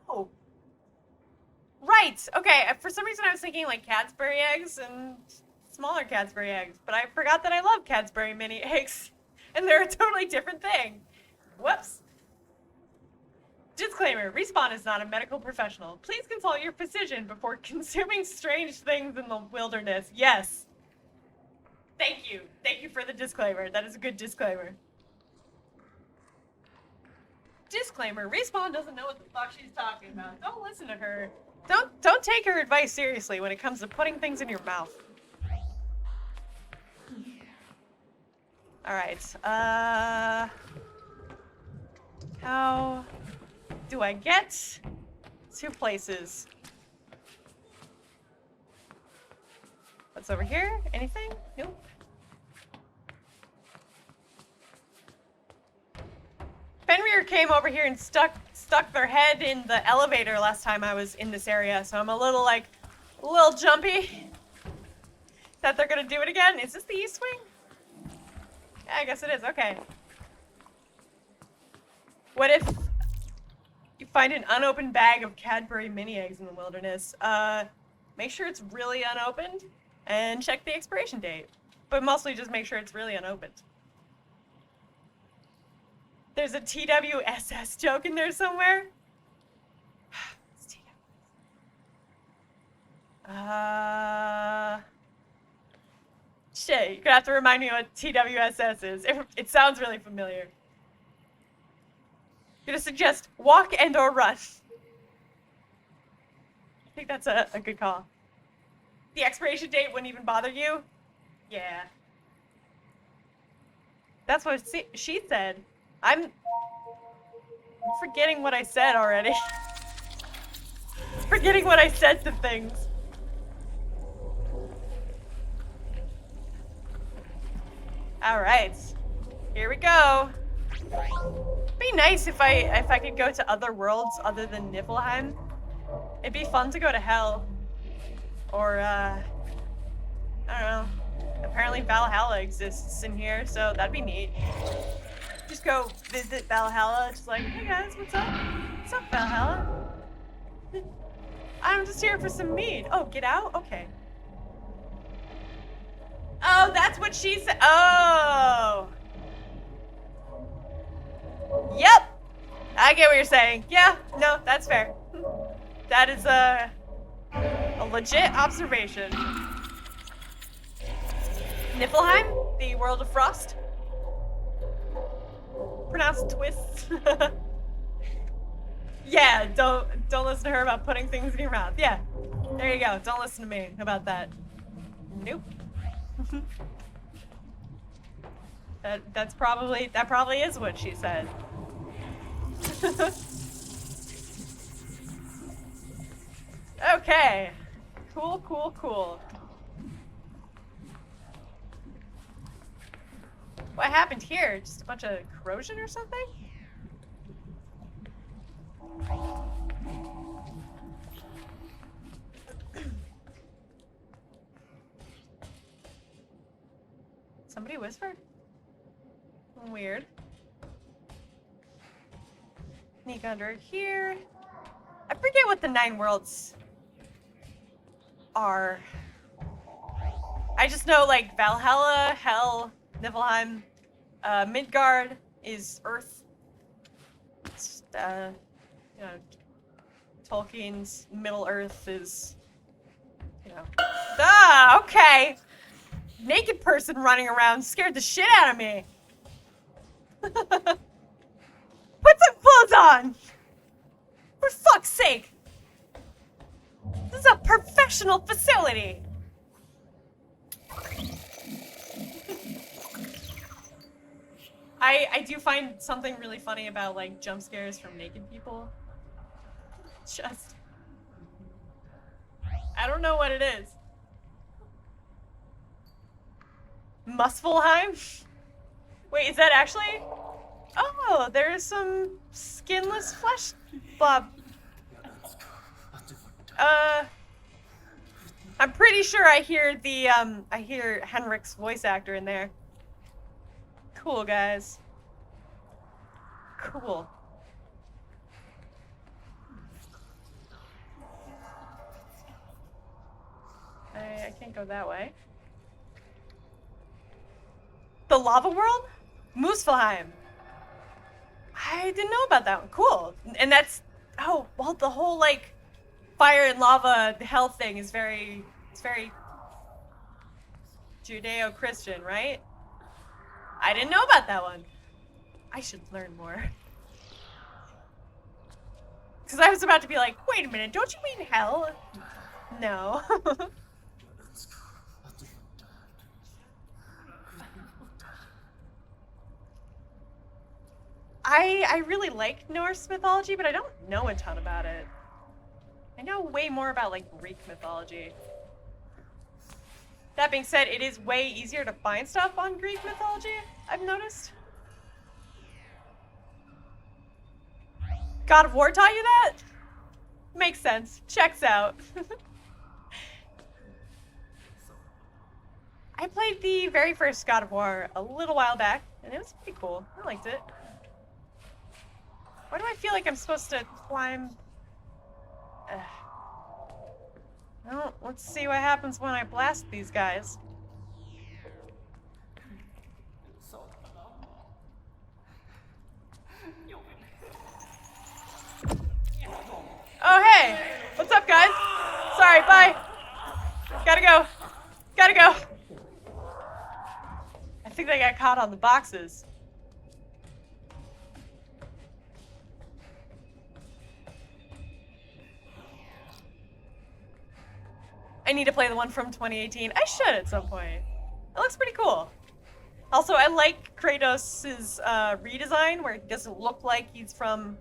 Oh. Right, okay. For some reason I was thinking like Cadbury eggs and smaller Cadbury eggs, but I forgot that I love Cadbury mini eggs, and they're a totally different thing. Whoops. Disclaimer, Respawn is not a medical professional. Please consult your physician before consuming strange things in the wilderness. Yes. Thank you. Thank you for the disclaimer. That is a good disclaimer. Disclaimer, Respawn doesn't know what the fuck she's talking about. Don't listen to her. Don't take her advice seriously when it comes to putting things in your mouth. Alright, How do I get to places? What's over here? Anything? Nope. Fenrir came over here and stuck their head in the elevator last time I was in this area, so I'm a little jumpy that they're gonna do it again. Is this the East Wing? Yeah, I guess it is. Okay. What if you find an unopened bag of Cadbury mini eggs in the wilderness? Make sure it's really unopened and check the expiration date. But mostly just make sure it's really unopened. There's a TWSS joke in there somewhere. It's shit, you're gonna have to remind me what TWSS is. It sounds really familiar. I'm gonna suggest walk and or run. I think that's a good call. The expiration date wouldn't even bother you? Yeah. That's what she said. I'm forgetting what I said already. Forgetting what I said to things. Alright. Here we go. It'd be nice if I could go to other worlds other than Niflheim. It'd be fun to go to Hell. Or, I don't know. Apparently Valhalla exists in here, so that'd be neat. Just go visit Valhalla, just like, hey guys, what's up? What's up, Valhalla? I'm just here for some meat. Oh, get out? Okay. Oh, that's what she said. Oh. Yep. I get what you're saying. Yeah, no, that's fair. That is a legit observation. Niflheim, the world of frost. Pronounced twists. Yeah, don't listen to her about putting things in your mouth. Yeah, there you go. Don't listen to me about that. Nope. that probably is what she said. Okay. Cool. What happened here? Just a bunch of corrosion or something? Somebody whispered? Weird. Sneak under here. I forget what the 9 worlds are. I just know, like, Valhalla, Hell, Niflheim, Midgard is Earth. It's, you know, Tolkien's Middle Earth is, you know. Ah, okay. Naked person running around scared the shit out of me. Put some clothes on! For fuck's sake! This is a professional facility! I do find something really funny about, like, jump scares from naked people. Just... I don't know what it is. Muspelheim? Wait, is that actually... Oh, there's some skinless flesh blob. I'm pretty sure I hear the, I hear Henrik's voice actor in there. Cool, guys. Cool. I can't go that way. The lava world? Muspelheim. I didn't know about that one. Cool. And that's... Oh, well, the whole, like, fire and lava, the hell thing is very... It's very... Judeo-Christian, right? I didn't know about that one. I should learn more. Because I was about to be like, wait a minute, don't you mean hell? No. I really like Norse mythology, but I don't know a ton about it. I know way more about like Greek mythology. That being said, it is way easier to find stuff on Greek mythology, I've noticed. God of War taught you that? Makes sense. Checks out. I played the very first God of War a little while back, and it was pretty cool. I liked it. Why do I feel like I'm supposed to climb? Well, let's see what happens when I blast these guys. Oh, hey! What's up, guys? Sorry, bye! Gotta go. Gotta go. I think they got caught on the boxes. I need to play the one from 2018. I should at some point. It looks pretty cool. Also, I like Kratos' redesign, where he doesn't look like he's from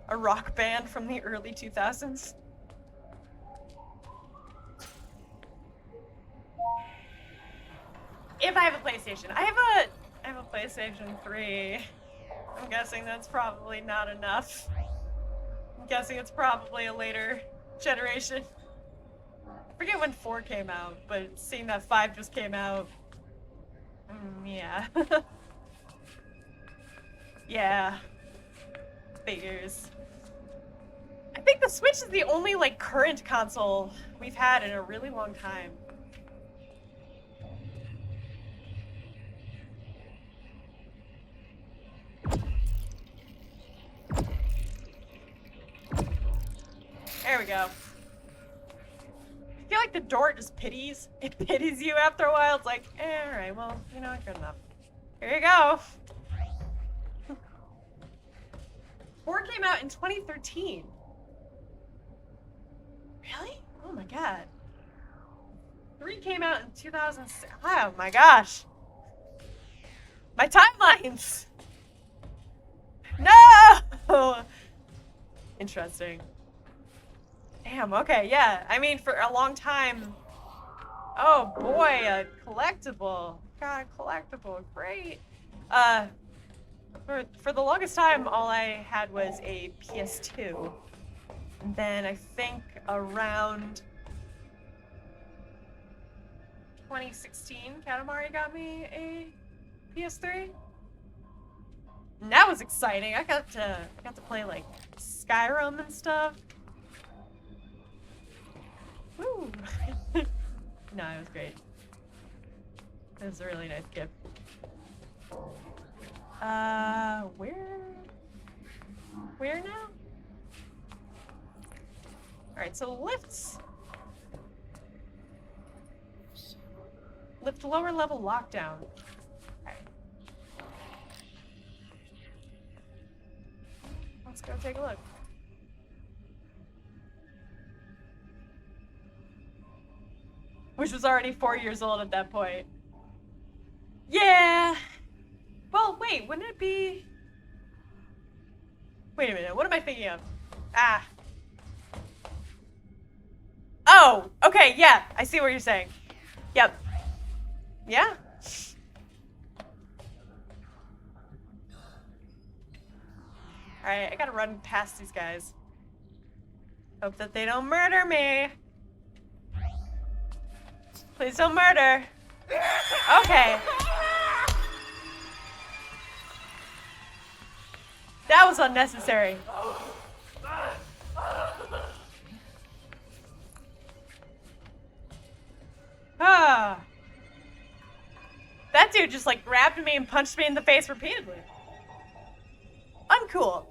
a rock band from the early 2000s. If I have a PlayStation. I have a PlayStation 3. I'm guessing that's probably not enough. I'm guessing it's probably a later generation. I forget when 4 came out, but seeing that 5 just came out, yeah. Yeah. Figures. I think the Switch is the only, like, current console we've had in a really long time. There we go. I feel like the door just pities. It pities you after a while. It's like, alright, well, you know what, good enough. Here you go. 4 came out in 2013. Really? Oh my god. 3 came out in 2006. Oh my gosh. My timelines! No! Interesting. Damn, okay, yeah. I mean, for a long time... Oh boy, a collectible. God, collectible, great. For the longest time, all I had was a PS2. And then I think around 2016, Katamari got me a PS3. And that was exciting. I got to play like Skyrim and stuff. Woo! No, it was great. It was a really nice gift. Where now? Alright, so lifts. Lift lower level lockdown. Okay. Let's go take a look. Which was already 4 years old at that point. Yeah! Well, wait, wouldn't it be... Wait a minute, what am I thinking of? Ah. Oh, okay, yeah, I see what you're saying. Yep. Yeah? Alright, I gotta run past these guys. Hope that they don't murder me. Please don't murder. Okay. That was unnecessary. Ah. That dude just like grabbed me and punched me in the face repeatedly. Uncool.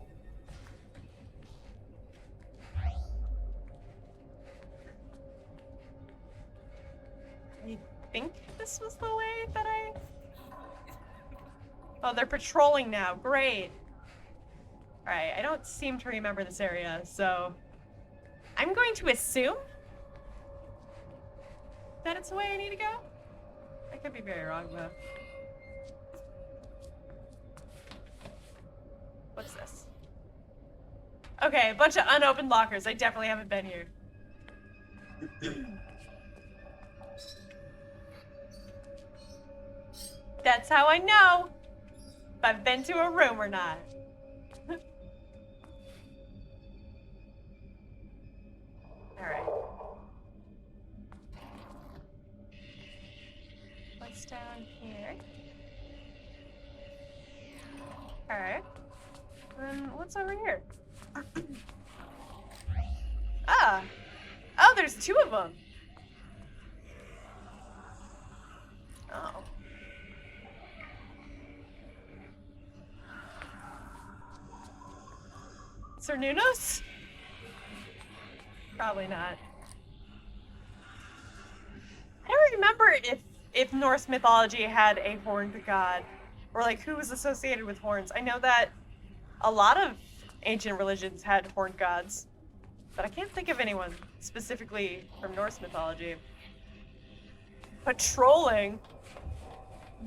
I think this was the way that I... Oh, they're patrolling now. Great. Alright, I don't seem to remember this area, so... I'm going to assume that it's the way I need to go. I could be very wrong, though. What's this? Okay, a bunch of unopened lockers. I definitely haven't been here. That's how I know if I've been to a room or not. Alright. What's down here? Alright. Then what's over here? Ah! Oh, there's two of them! Oh. Sir Nunos? Probably not. I don't remember if Norse mythology had a horned god, or like who was associated with horns. I know that a lot of ancient religions had horned gods, but I can't think of anyone specifically from Norse mythology. Patrolling?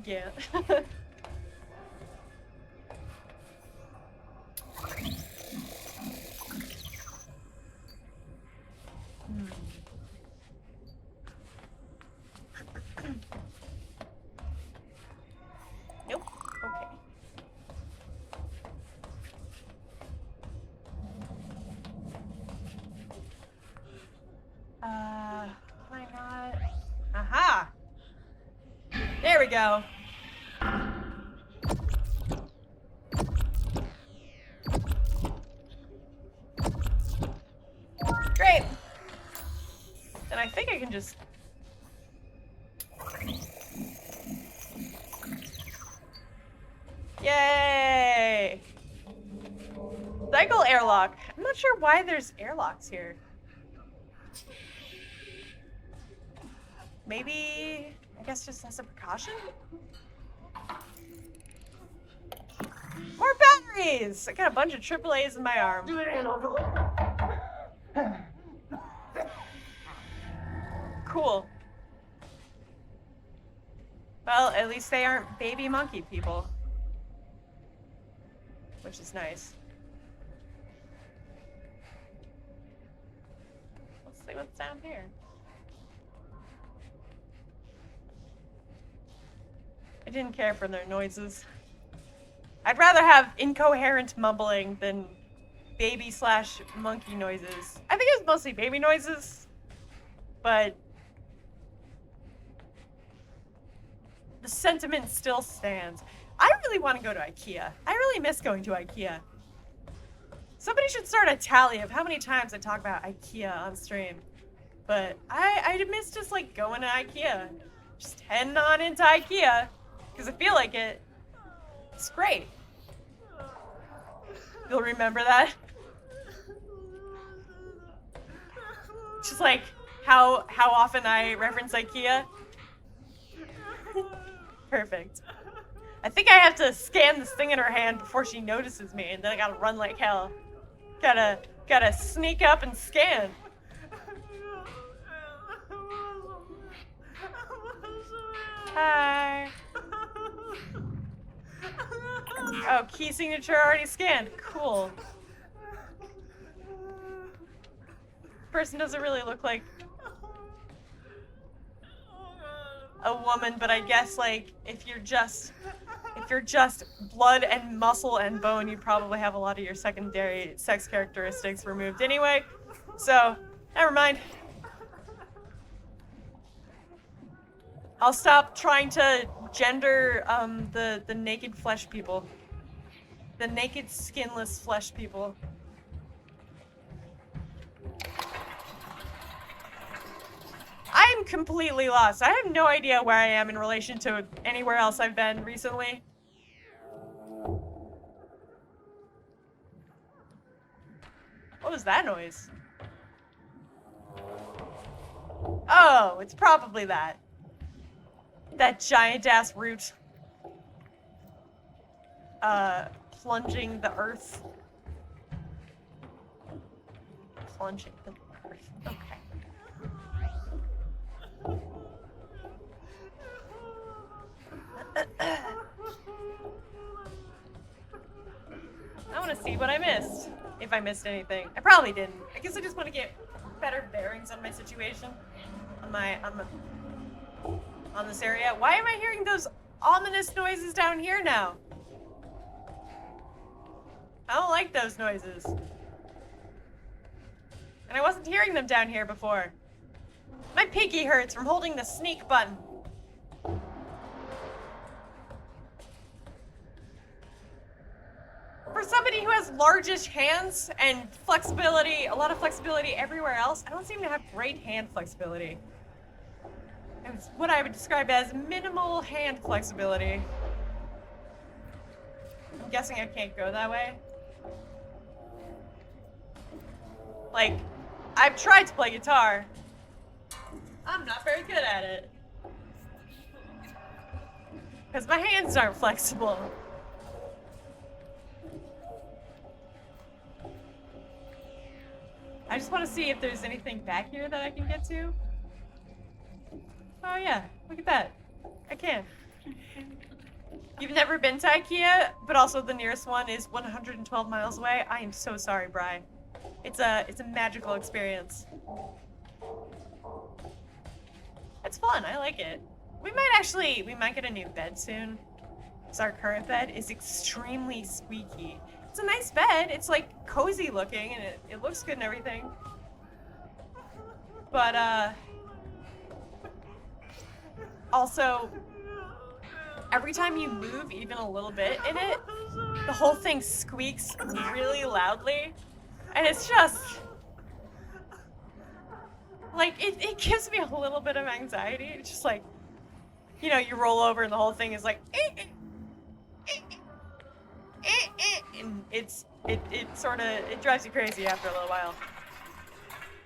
Yeah. Nope. Okay. Why not? Aha! There we go. Great. Then I think I can just... Yay! Cycle airlock. I'm not sure why there's airlocks here. Maybe, I guess just as a precaution? More batteries! I got a bunch of AAAs in my arm. Cool. Well, at least they aren't baby monkey people. Which is nice. Let's see what's down here. I didn't care for their noises. I'd rather have incoherent mumbling than baby/monkey noises. I think it was mostly baby noises, but the sentiment still stands. I really want to go to IKEA. I really miss going to IKEA. Somebody should start a tally of how many times I talk about IKEA on stream. But I miss just like going to IKEA. Just heading on into IKEA. Because I feel like it. It's great. You'll remember that? Just like how often I reference IKEA. Perfect. I think I have to scan this thing in her hand before she notices me, and then I gotta run like hell. Gotta sneak up and scan. Hi. Oh, key signature already scanned. Cool. Person doesn't really look like a woman, but I guess like if you're just blood and muscle and bone, you probably have a lot of your secondary sex characteristics removed anyway. So, never mind. I'll stop trying to gender the naked flesh people. The naked skinless flesh people. I'm completely lost. I have no idea where I am in relation to anywhere else I've been recently. What was that noise? Oh, it's probably that. That giant-ass root. Plunging the earth. Plunging the earth. Okay. I want to see what I missed. If I missed anything. I probably didn't. I guess I just want to get better bearings on my situation. On this area. Why am I hearing those ominous noises down here now? I don't like those noises. And I wasn't hearing them down here before. My pinky hurts from holding the sneak button. For somebody who has largish hands and flexibility, a lot of flexibility everywhere else, I don't seem to have great hand flexibility. It's what I would describe as minimal hand flexibility. I'm guessing I can't go that way. Like, I've tried to play guitar. I'm not very good at it. Because my hands aren't flexible. I just want to see if there's anything back here that I can get to. Oh yeah, look at that. I can. You've never been to IKEA, but also the nearest one is 112 miles away. I am so sorry, Bri. It's a magical experience. It's fun, I like it. We might get a new bed soon. Because our current bed is extremely squeaky. It's a nice bed, it's like cozy looking and it looks good and everything. But also, every time you move even a little bit in it, the whole thing squeaks really loudly. And it's just, like, it gives me a little bit of anxiety. It's just like, you know, you roll over and the whole thing is like, and it drives you crazy after a little while.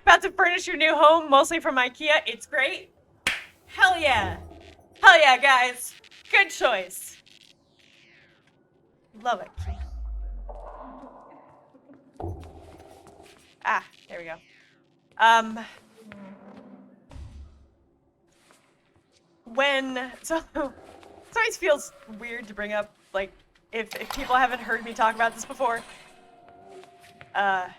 About to furnish your new home, mostly from IKEA. It's great. Hell yeah. Hell yeah, guys. Good choice. Love it. Ah, there we go. So it always feels weird to bring up, like, if people haven't heard me talk about this before. But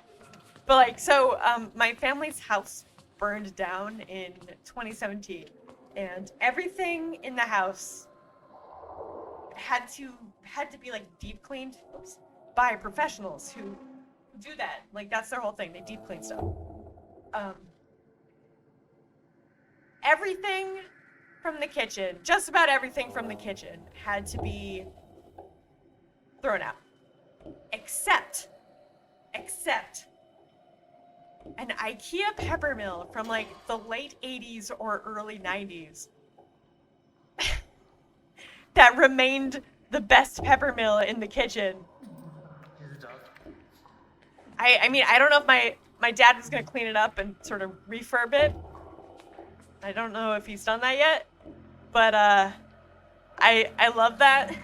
like, so, my family's house burned down in 2017, and everything in the house had to be like deep cleaned by professionals who do that. Like, that's their whole thing. They deep clean stuff. Everything from the kitchen, just about everything from the kitchen, had to be thrown out. Except an IKEA pepper mill from like the late 80s or early 90s that remained the best pepper mill in the kitchen. I mean, I don't know if my dad was gonna clean it up and sort of refurb it. I don't know if he's done that yet, but I love that.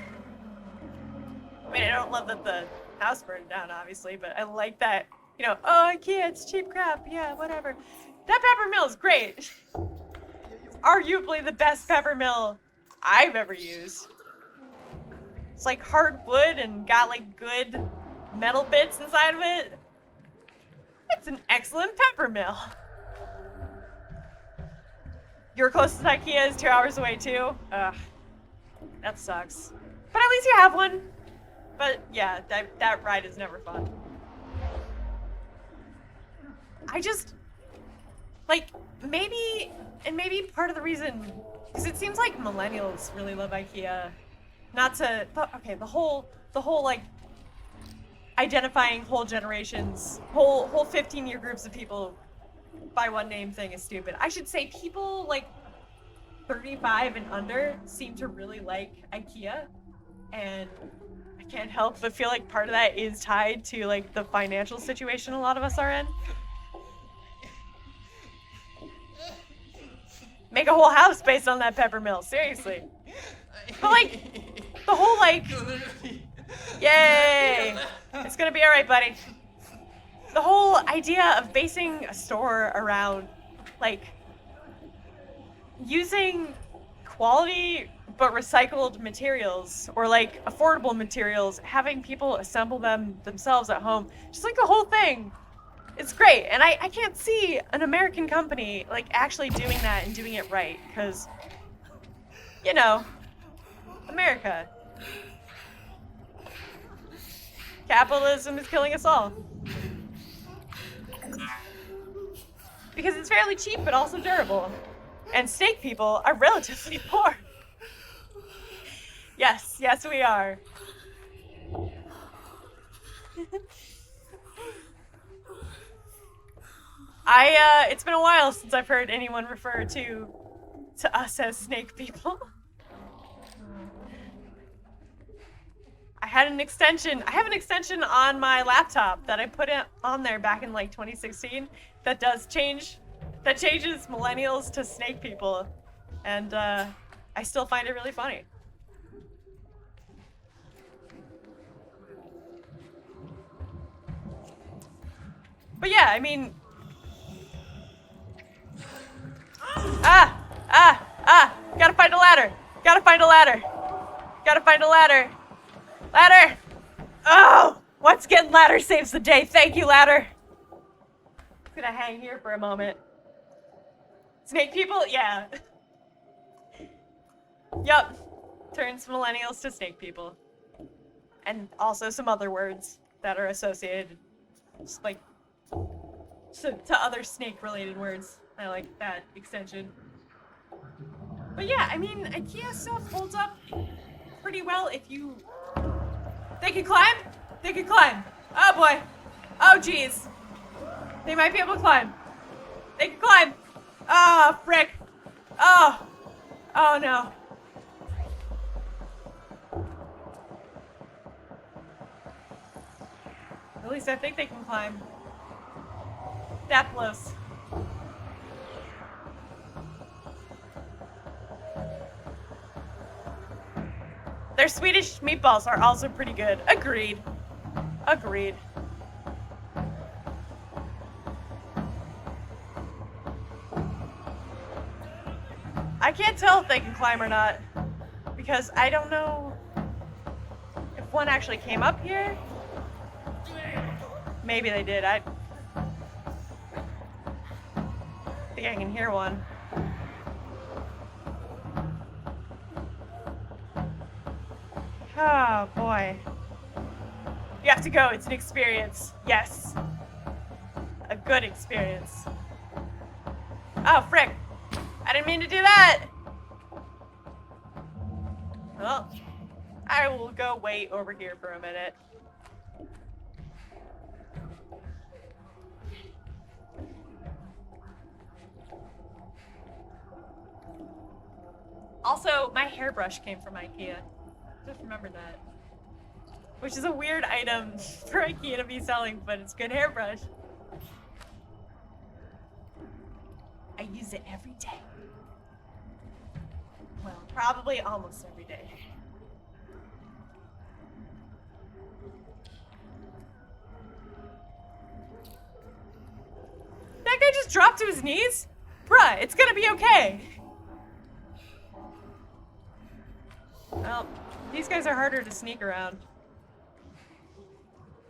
I mean, I don't love that the house burned down, obviously, but I like that, you know, oh, IKEA, it's cheap crap, yeah, whatever. That pepper mill is great. It's arguably the best pepper mill I've ever used. It's like hard wood and got like good metal bits inside of it. It's an excellent pepper mill. Your closest IKEA is 2 hours away too? Ugh, that sucks. But at least you have one. But yeah, that ride is never fun. I just, like, maybe part of the reason, because it seems like millennials really love IKEA. Not to, okay, the whole like, identifying whole generations, whole 15-year groups of people by one name thing is stupid. I should say people like 35 and under seem to really like IKEA, and I can't help but feel like part of that is tied to like the financial situation a lot of us are in. Make a whole house based on that pepper mill, seriously. But like, the whole like, yay, it's gonna be all right, buddy. The whole idea of basing a store around, like, using quality but recycled materials or like affordable materials, having people assemble them themselves at home, just like the whole thing. It's great, and I can't see an American company like actually doing that and doing it right, because, you know, America. Capitalism is killing us all. Because it's fairly cheap but also durable. And snake people are relatively poor. Yes, yes we are. It's been a while since I've heard anyone refer to us as snake people. I have an extension on my laptop that I put it on there back in like 2016 that changes millennials to snake people. And I still find it really funny. But yeah, I mean, gotta find a ladder. Ladder! Oh! Once again, ladder saves the day. Thank you, ladder. I'm gonna hang here for a moment. Snake people? Yeah. Yup. Turns millennials to snake people. And also some other words that are associated. Just like to other snake-related words. I like that extension. But yeah, I mean, IKEA stuff holds up pretty well if you... They can climb? They can climb. Oh boy. Oh geez. They might be able to climb. They can climb. Oh, frick. Oh. Oh no. At least I think they can climb. That close. Their Swedish meatballs are also pretty good. Agreed. Agreed. I can't tell if they can climb or not, because I don't know if one actually came up here. Maybe they did. I think I can hear one. Oh boy. You have to go. It's an experience. Yes. A good experience. Oh, frick. I didn't mean to do that. Well, I will go wait over here for a minute. Also, my hairbrush came from IKEA. Just remember that. Which is a weird item for IKEA to be selling, but it's good hairbrush. I use it every day. Well, probably almost every day. That guy just dropped to his knees? Bruh, it's gonna be okay. Well, these guys are harder to sneak around.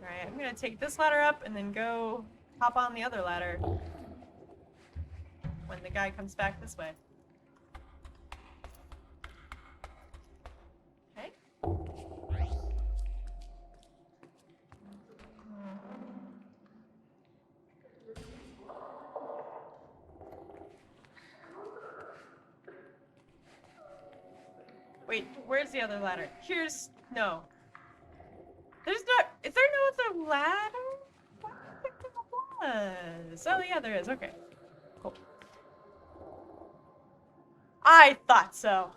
Alright, I'm gonna take this ladder up and then go hop on the other ladder when the guy comes back this way. Okay. Wait, where's the other ladder? No. There's not, is there no other ladder? What did I think there was? Oh yeah, there is, okay. Cool. I thought so.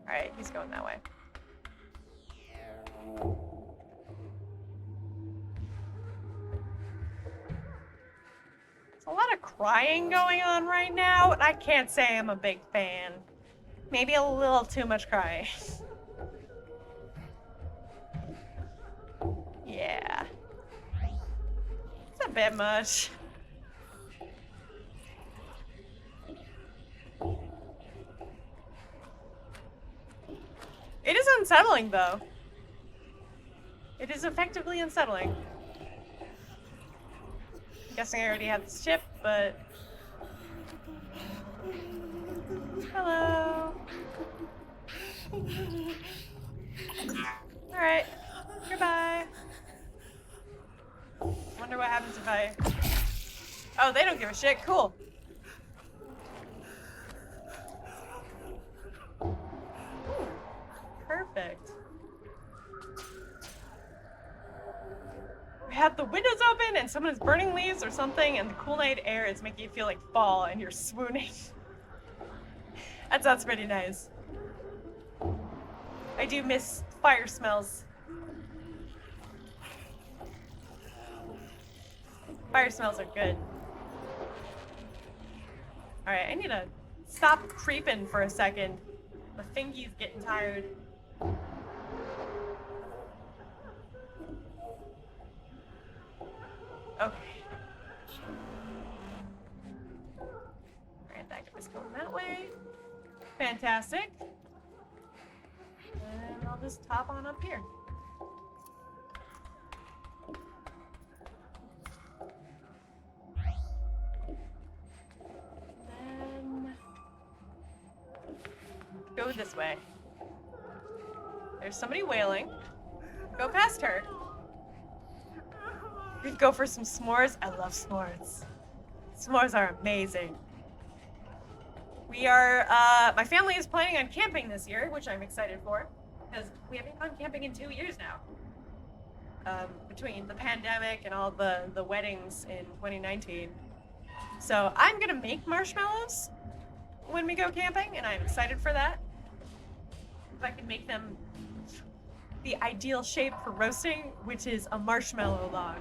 Alright, he's going that way. There's a lot of crying going on right now, and I can't say I'm a big fan. Maybe a little too much crying. Yeah. It's a bit much. unsettling, though. It is effectively unsettling. I'm guessing I already have this chip, but... Hello. Alright. Goodbye. Wonder what happens if I... Oh, they don't give a shit. Cool. Ooh. Perfect. We have the windows open and someone is burning leaves or something, and the cool night air is making you feel like fall and you're swooning. That sounds pretty nice. I do miss fire smells. Fire smells are good. Alright, I need to stop creeping for a second. My fingy's getting tired. Okay. Alright, that guy's going that way. Fantastic. And I'll just hop on up here. Then go this way. There's somebody wailing. Go past her. We could go for some s'mores. I love s'mores. S'mores are amazing. We are, my family is planning on camping this year, which I'm excited for, because we haven't gone camping in 2 years now. Between the pandemic and all the weddings in 2019. So I'm gonna make marshmallows when we go camping, and I'm excited for that. If I can make them the ideal shape for roasting, which is a marshmallow log.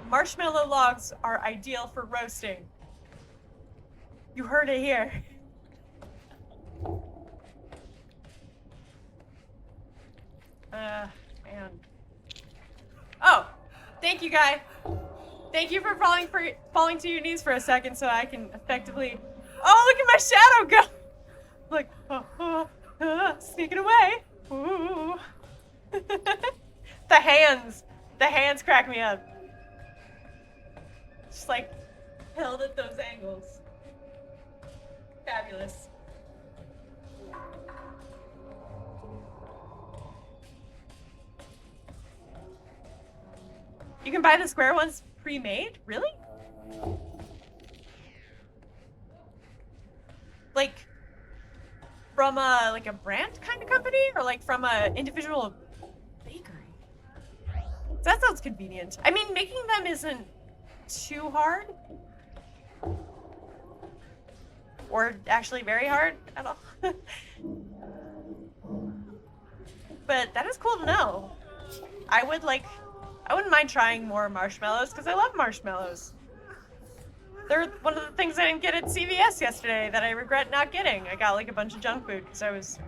Marshmallow logs are ideal for roasting. You heard it here. Man. Oh, thank you, guy. Thank you for falling to your knees for a second so I can effectively... Oh, look at my shadow go! Look, sneaking away. Ooh. The hands crack me up. Just like held at those angles. Fabulous. You can buy the square ones pre-made? Really? Like from a brand kind of company, or like from a individual bakery? That sounds convenient. I mean, making them isn't too hard. Or actually very hard at all. But that is cool to know. I wouldn't mind trying more marshmallows, because I love marshmallows. They're one of the things I didn't get at CVS yesterday that I regret not getting. I got like a bunch of junk food because I was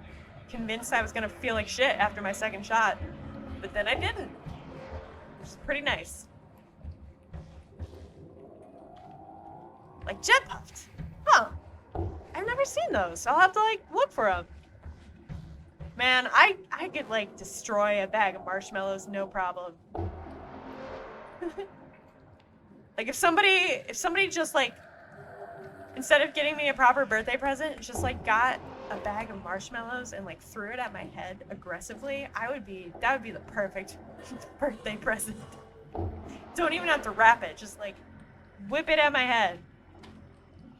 convinced I was gonna feel like shit after my second shot. But then I didn't. Which is pretty nice. Like jet puffed. Huh. I've never seen those. I'll have to like look for them. Man, I could like destroy a bag of marshmallows, no problem. Like if somebody just like, instead of getting me a proper birthday present, just like got a bag of marshmallows and like threw it at my head aggressively, that would be the perfect birthday present. Don't even have to wrap it, just like whip it at my head.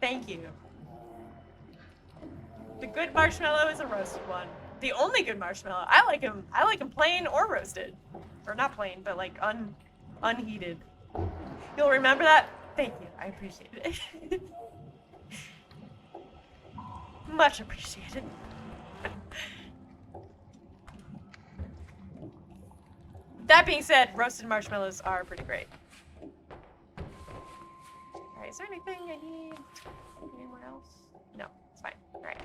Thank you. The good marshmallow is a roasted one. The only good marshmallow. I like them plain or roasted. Or not plain, but like unheated. You'll remember that? Thank you. I appreciate it. Much appreciated. That being said, roasted marshmallows are pretty great. Alright, is there anything I need anywhere else? No, it's fine. Alright.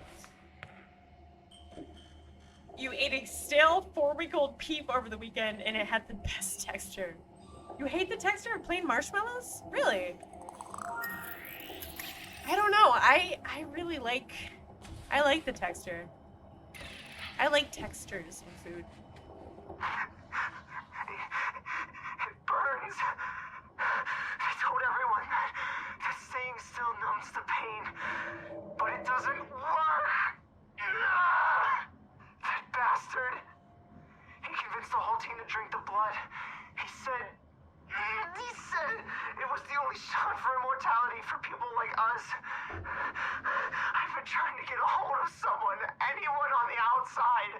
You ate a stale 4-week-old peep over the weekend and it had the best texture. You hate the texture of plain marshmallows? Really? I don't know. I really like the texture. I like textures in food. It burns. I told everyone that staying still numbs the pain, but it doesn't work. That bastard. He convinced the whole team to drink the blood. He said it was the only shot for immortality for people like us. I've been trying to get a hold of someone, anyone on the outside.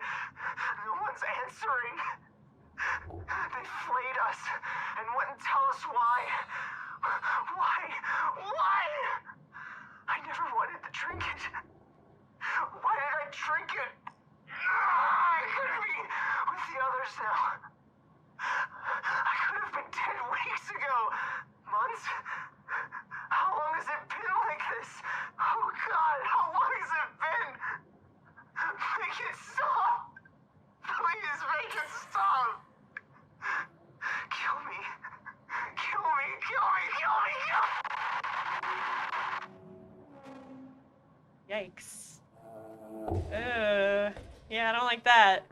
No one's answering. They flayed us and wouldn't tell us why. Why? I never wanted to drink it. Why did I drink it? I could be with the others now. I could have been dead weeks ago. Months? How long has it been like this? Oh God, how long has it been? Make it stop. Please make it stop. Kill me. Kill me. Kill me. Kill me. Kill me. Yikes. Yeah, I don't like that.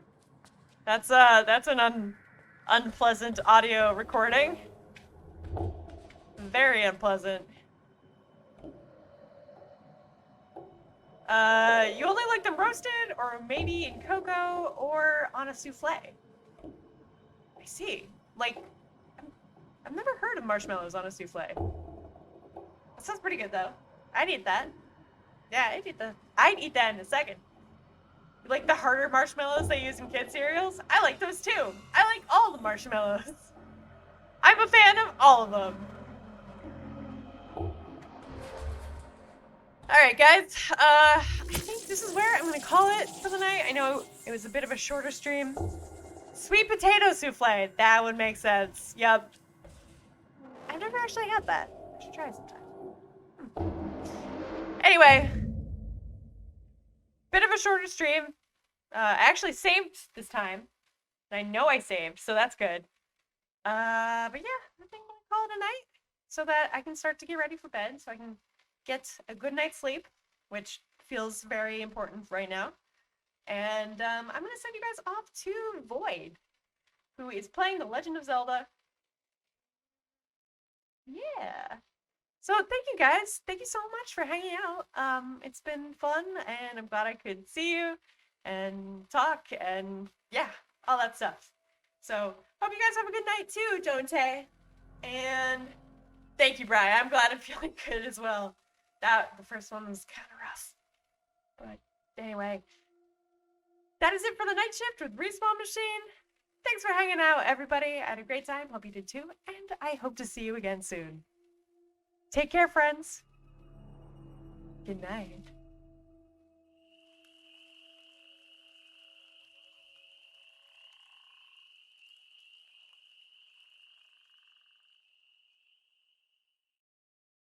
That's an unpleasant audio recording. Very unpleasant. You only like them roasted, or maybe in cocoa, or on a souffle. I see. Like, I've never heard of marshmallows on a souffle. That sounds pretty good, though. I'd eat that. Yeah, I'd eat that in a second. Like the harder marshmallows they use in kid cereals? I like those too. I like all the marshmallows. I'm a fan of all of them. Alright guys, I think this is where I'm gonna call it for the night. I know it was a bit of a shorter stream. Sweet potato souffle, that would make sense. Yep. I've never actually had that. I should try it sometime. Anyway. Bit of a shorter stream. I actually saved this time. I know I saved, so that's good. But yeah, I think I'm gonna call it a night so that I can start to get ready for bed, so I can get a good night's sleep, which feels very important right now. And I'm gonna send you guys off to Void, who is playing The Legend of Zelda. Yeah. So thank you guys. Thank you so much for hanging out. It's been fun, and I'm glad I could see you and talk and yeah, all that stuff. So hope you guys have a good night too, Jonte. And thank you, Brian. I'm glad I'm feeling good as well. The first one was kind of rough. But anyway, that is it for the night shift with Respawn Machine. Thanks for hanging out, everybody. I had a great time. Hope you did too. And I hope to see you again soon. Take care, friends. Good night.